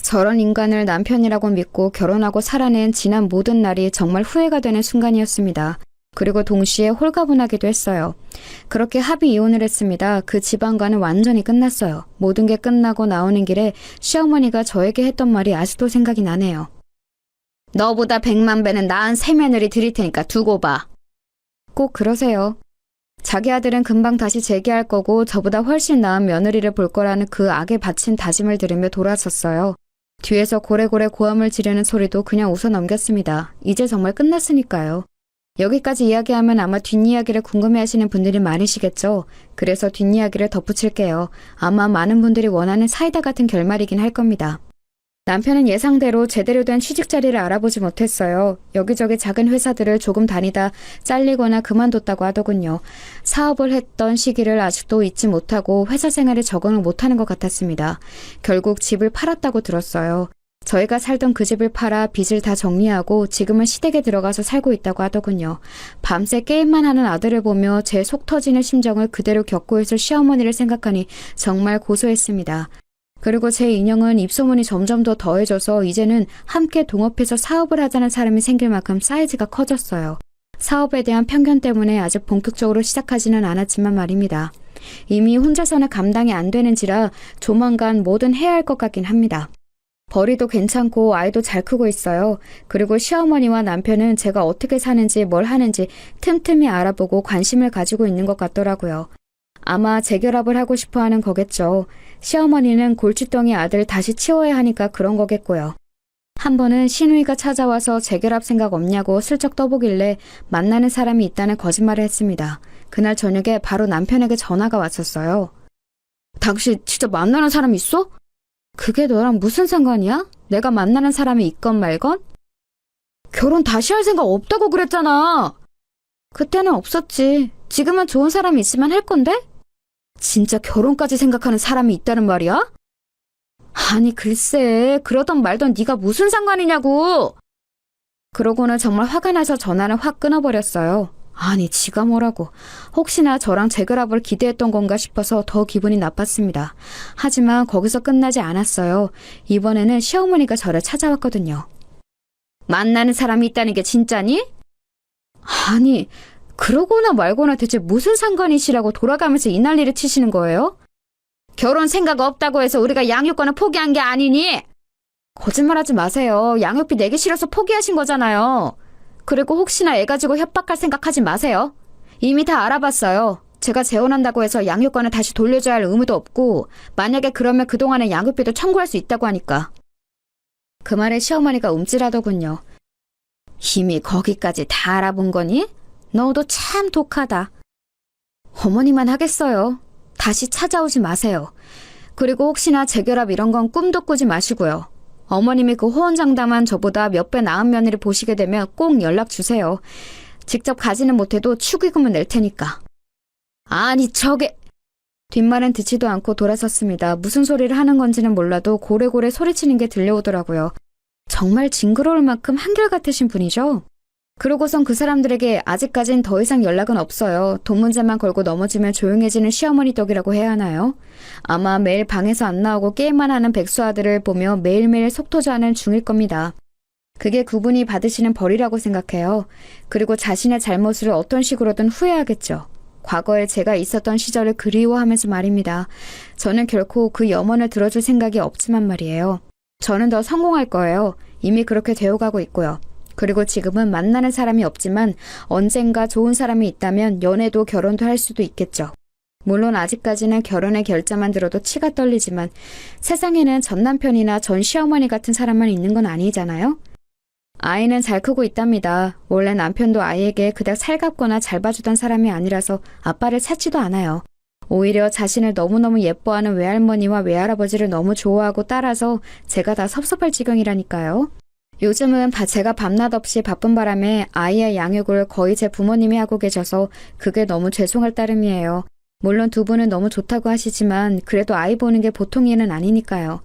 저런 인간을 남편이라고 믿고 결혼하고 살아낸 지난 모든 날이 정말 후회가 되는 순간이었습니다. 그리고 동시에 홀가분하기도 했어요. 그렇게 합의 이혼을 했습니다. 그 집안과는 완전히 끝났어요. 모든 게 끝나고 나오는 길에 시어머니가 저에게 했던 말이 아직도 생각이 나네요. 너보다 100만 배는 나은 새 며느리 드릴 테니까 두고 봐. 꼭 그러세요. 자기 아들은 금방 다시 재기할 거고 저보다 훨씬 나은 며느리를 볼 거라는 그 악에 바친 다짐을 들으며 돌아섰어요. 뒤에서 고래고래 고함을 지르는 소리도 그냥 웃어 넘겼습니다. 이제 정말 끝났으니까요. 여기까지 이야기하면 아마 뒷이야기를 궁금해하시는 분들이 많으시겠죠. 그래서 뒷이야기를 덧붙일게요. 아마 많은 분들이 원하는 사이다 같은 결말이긴 할 겁니다. 남편은 예상대로 제대로 된 취직 자리를 알아보지 못했어요. 여기저기 작은 회사들을 조금 다니다 잘리거나 그만뒀다고 하더군요. 사업을 했던 시기를 아직도 잊지 못하고 회사 생활에 적응을 못하는 것 같았습니다. 결국 집을 팔았다고 들었어요. 저희가 살던 그 집을 팔아 빚을 다 정리하고 지금은 시댁에 들어가서 살고 있다고 하더군요. 밤새 게임만 하는 아들을 보며 제 속 터지는 심정을 그대로 겪고 있을 시어머니를 생각하니 정말 고소했습니다. 그리고 제 인형은 입소문이 점점 더 더해져서 이제는 함께 동업해서 사업을 하자는 사람이 생길 만큼 사이즈가 커졌어요. 사업에 대한 편견 때문에 아직 본격적으로 시작하지는 않았지만 말입니다. 이미 혼자서는 감당이 안 되는지라 조만간 뭐든 해야 할 것 같긴 합니다. 벌이도 괜찮고 아이도 잘 크고 있어요. 그리고 시어머니와 남편은 제가 어떻게 사는지 뭘 하는지 틈틈이 알아보고 관심을 가지고 있는 것 같더라고요. 아마 재결합을 하고 싶어 하는 거겠죠. 시어머니는 골칫덩이 아들 다시 치워야 하니까 그런 거겠고요. 한 번은 시누이가 찾아와서 재결합 생각 없냐고 슬쩍 떠보길래 만나는 사람이 있다는 거짓말을 했습니다. 그날 저녁에 바로 남편에게 전화가 왔었어요. 당신 진짜 만나는 사람 있어? 그게 너랑 무슨 상관이야? 내가 만나는 사람이 있건 말건? 결혼 다시 할 생각 없다고 그랬잖아. 그때는 없었지. 지금은 좋은 사람이 있으면 할 건데? 진짜 결혼까지 생각하는 사람이 있다는 말이야? 아니 글쎄 그러던 말던 네가 무슨 상관이냐고. 그러고는 정말 화가 나서 전화를 확 끊어버렸어요. 아니 지가 뭐라고. 혹시나 저랑 재결합을 기대했던 건가 싶어서 더 기분이 나빴습니다. 하지만 거기서 끝나지 않았어요. 이번에는 시어머니가 저를 찾아왔거든요. 만나는 사람이 있다는 게 진짜니? 아니 그러거나 말거나 대체 무슨 상관이시라고 돌아가면서 이 난리를 치시는 거예요? 결혼 생각 없다고 해서 우리가 양육권을 포기한 게 아니니? 거짓말하지 마세요. 양육비 내기 싫어서 포기하신 거잖아요. 그리고 혹시나 애 가지고 협박할 생각하지 마세요. 이미 다 알아봤어요. 제가 재혼한다고 해서 양육권을 다시 돌려줘야 할 의무도 없고 만약에 그러면 그동안의 양육비도 청구할 수 있다고 하니까. 그 말에 시어머니가 움찔하더군요. 이미 거기까지 다 알아본 거니? 너도 참 독하다. 어머니만 하겠어요. 다시 찾아오지 마세요. 그리고 혹시나 재결합 이런 건 꿈도 꾸지 마시고요. 어머님이 그 호언장담한 저보다 몇 배 나은 며느리 보시게 되면 꼭 연락 주세요. 직접 가지는 못해도 축의금은 낼 테니까. 아니 저게... 뒷말은 듣지도 않고 돌아섰습니다. 무슨 소리를 하는 건지는 몰라도 고래고래 소리치는 게 들려오더라고요. 정말 징그러울 만큼 한결같으신 분이죠? 그러고선 그 사람들에게 아직까진 더 이상 연락은 없어요. 돈 문제만 걸고 넘어지면 조용해지는 시어머니 덕이라고 해야 하나요? 아마 매일 방에서 안 나오고 게임만 하는 백수 아들을 보며 매일매일 속 터져하는 중일 겁니다. 그게 그분이 받으시는 벌이라고 생각해요. 그리고 자신의 잘못을 어떤 식으로든 후회하겠죠. 과거에 제가 있었던 시절을 그리워하면서 말입니다. 저는 결코 그 염원을 들어줄 생각이 없지만 말이에요. 저는 더 성공할 거예요. 이미 그렇게 되어가고 있고요. 그리고 지금은 만나는 사람이 없지만 언젠가 좋은 사람이 있다면 연애도 결혼도 할 수도 있겠죠. 물론 아직까지는 결혼의 결자만 들어도 치가 떨리지만 세상에는 전 남편이나 전 시어머니 같은 사람만 있는 건 아니잖아요. 아이는 잘 크고 있답니다. 원래 남편도 아이에게 그닥 살갑거나 잘 봐주던 사람이 아니라서 아빠를 찾지도 않아요. 오히려 자신을 너무너무 예뻐하는 외할머니와 외할아버지를 너무 좋아하고 따라서 제가 다 섭섭할 지경이라니까요. 요즘은 제가 밤낮 없이 바쁜 바람에 아이의 양육을 거의 제 부모님이 하고 계셔서 그게 너무 죄송할 따름이에요. 물론 두 분은 너무 좋다고 하시지만 그래도 아이 보는 게 보통 일은 아니니까요.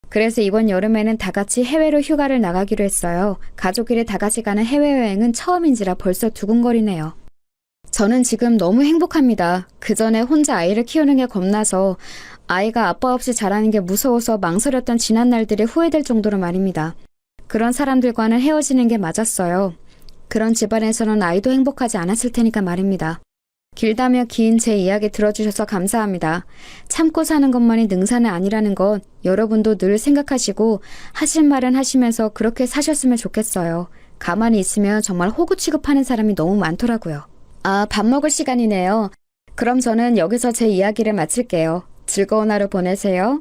그래서 이번 여름에는 다 같이 해외로 휴가를 나가기로 했어요. 가족끼리 다 같이 가는 해외여행은 처음인지라 벌써 두근거리네요. 저는 지금 너무 행복합니다. 그 전에 혼자 아이를 키우는 게 겁나서 아이가 아빠 없이 자라는 게 무서워서 망설였던 지난 날들이 후회될 정도로 말입니다. 그런 사람들과는 헤어지는 게 맞았어요. 그런 집안에서는 아이도 행복하지 않았을 테니까 말입니다. 길다며 긴 제 이야기 들어주셔서 감사합니다. 참고 사는 것만이 능사는 아니라는 것 여러분도 늘 생각하시고 하실 말은 하시면서 그렇게 사셨으면 좋겠어요. 가만히 있으면 정말 호구 취급하는 사람이 너무 많더라고요. 아, 밥 먹을 시간이네요. 그럼 저는 여기서 제 이야기를 마칠게요. 즐거운 하루 보내세요.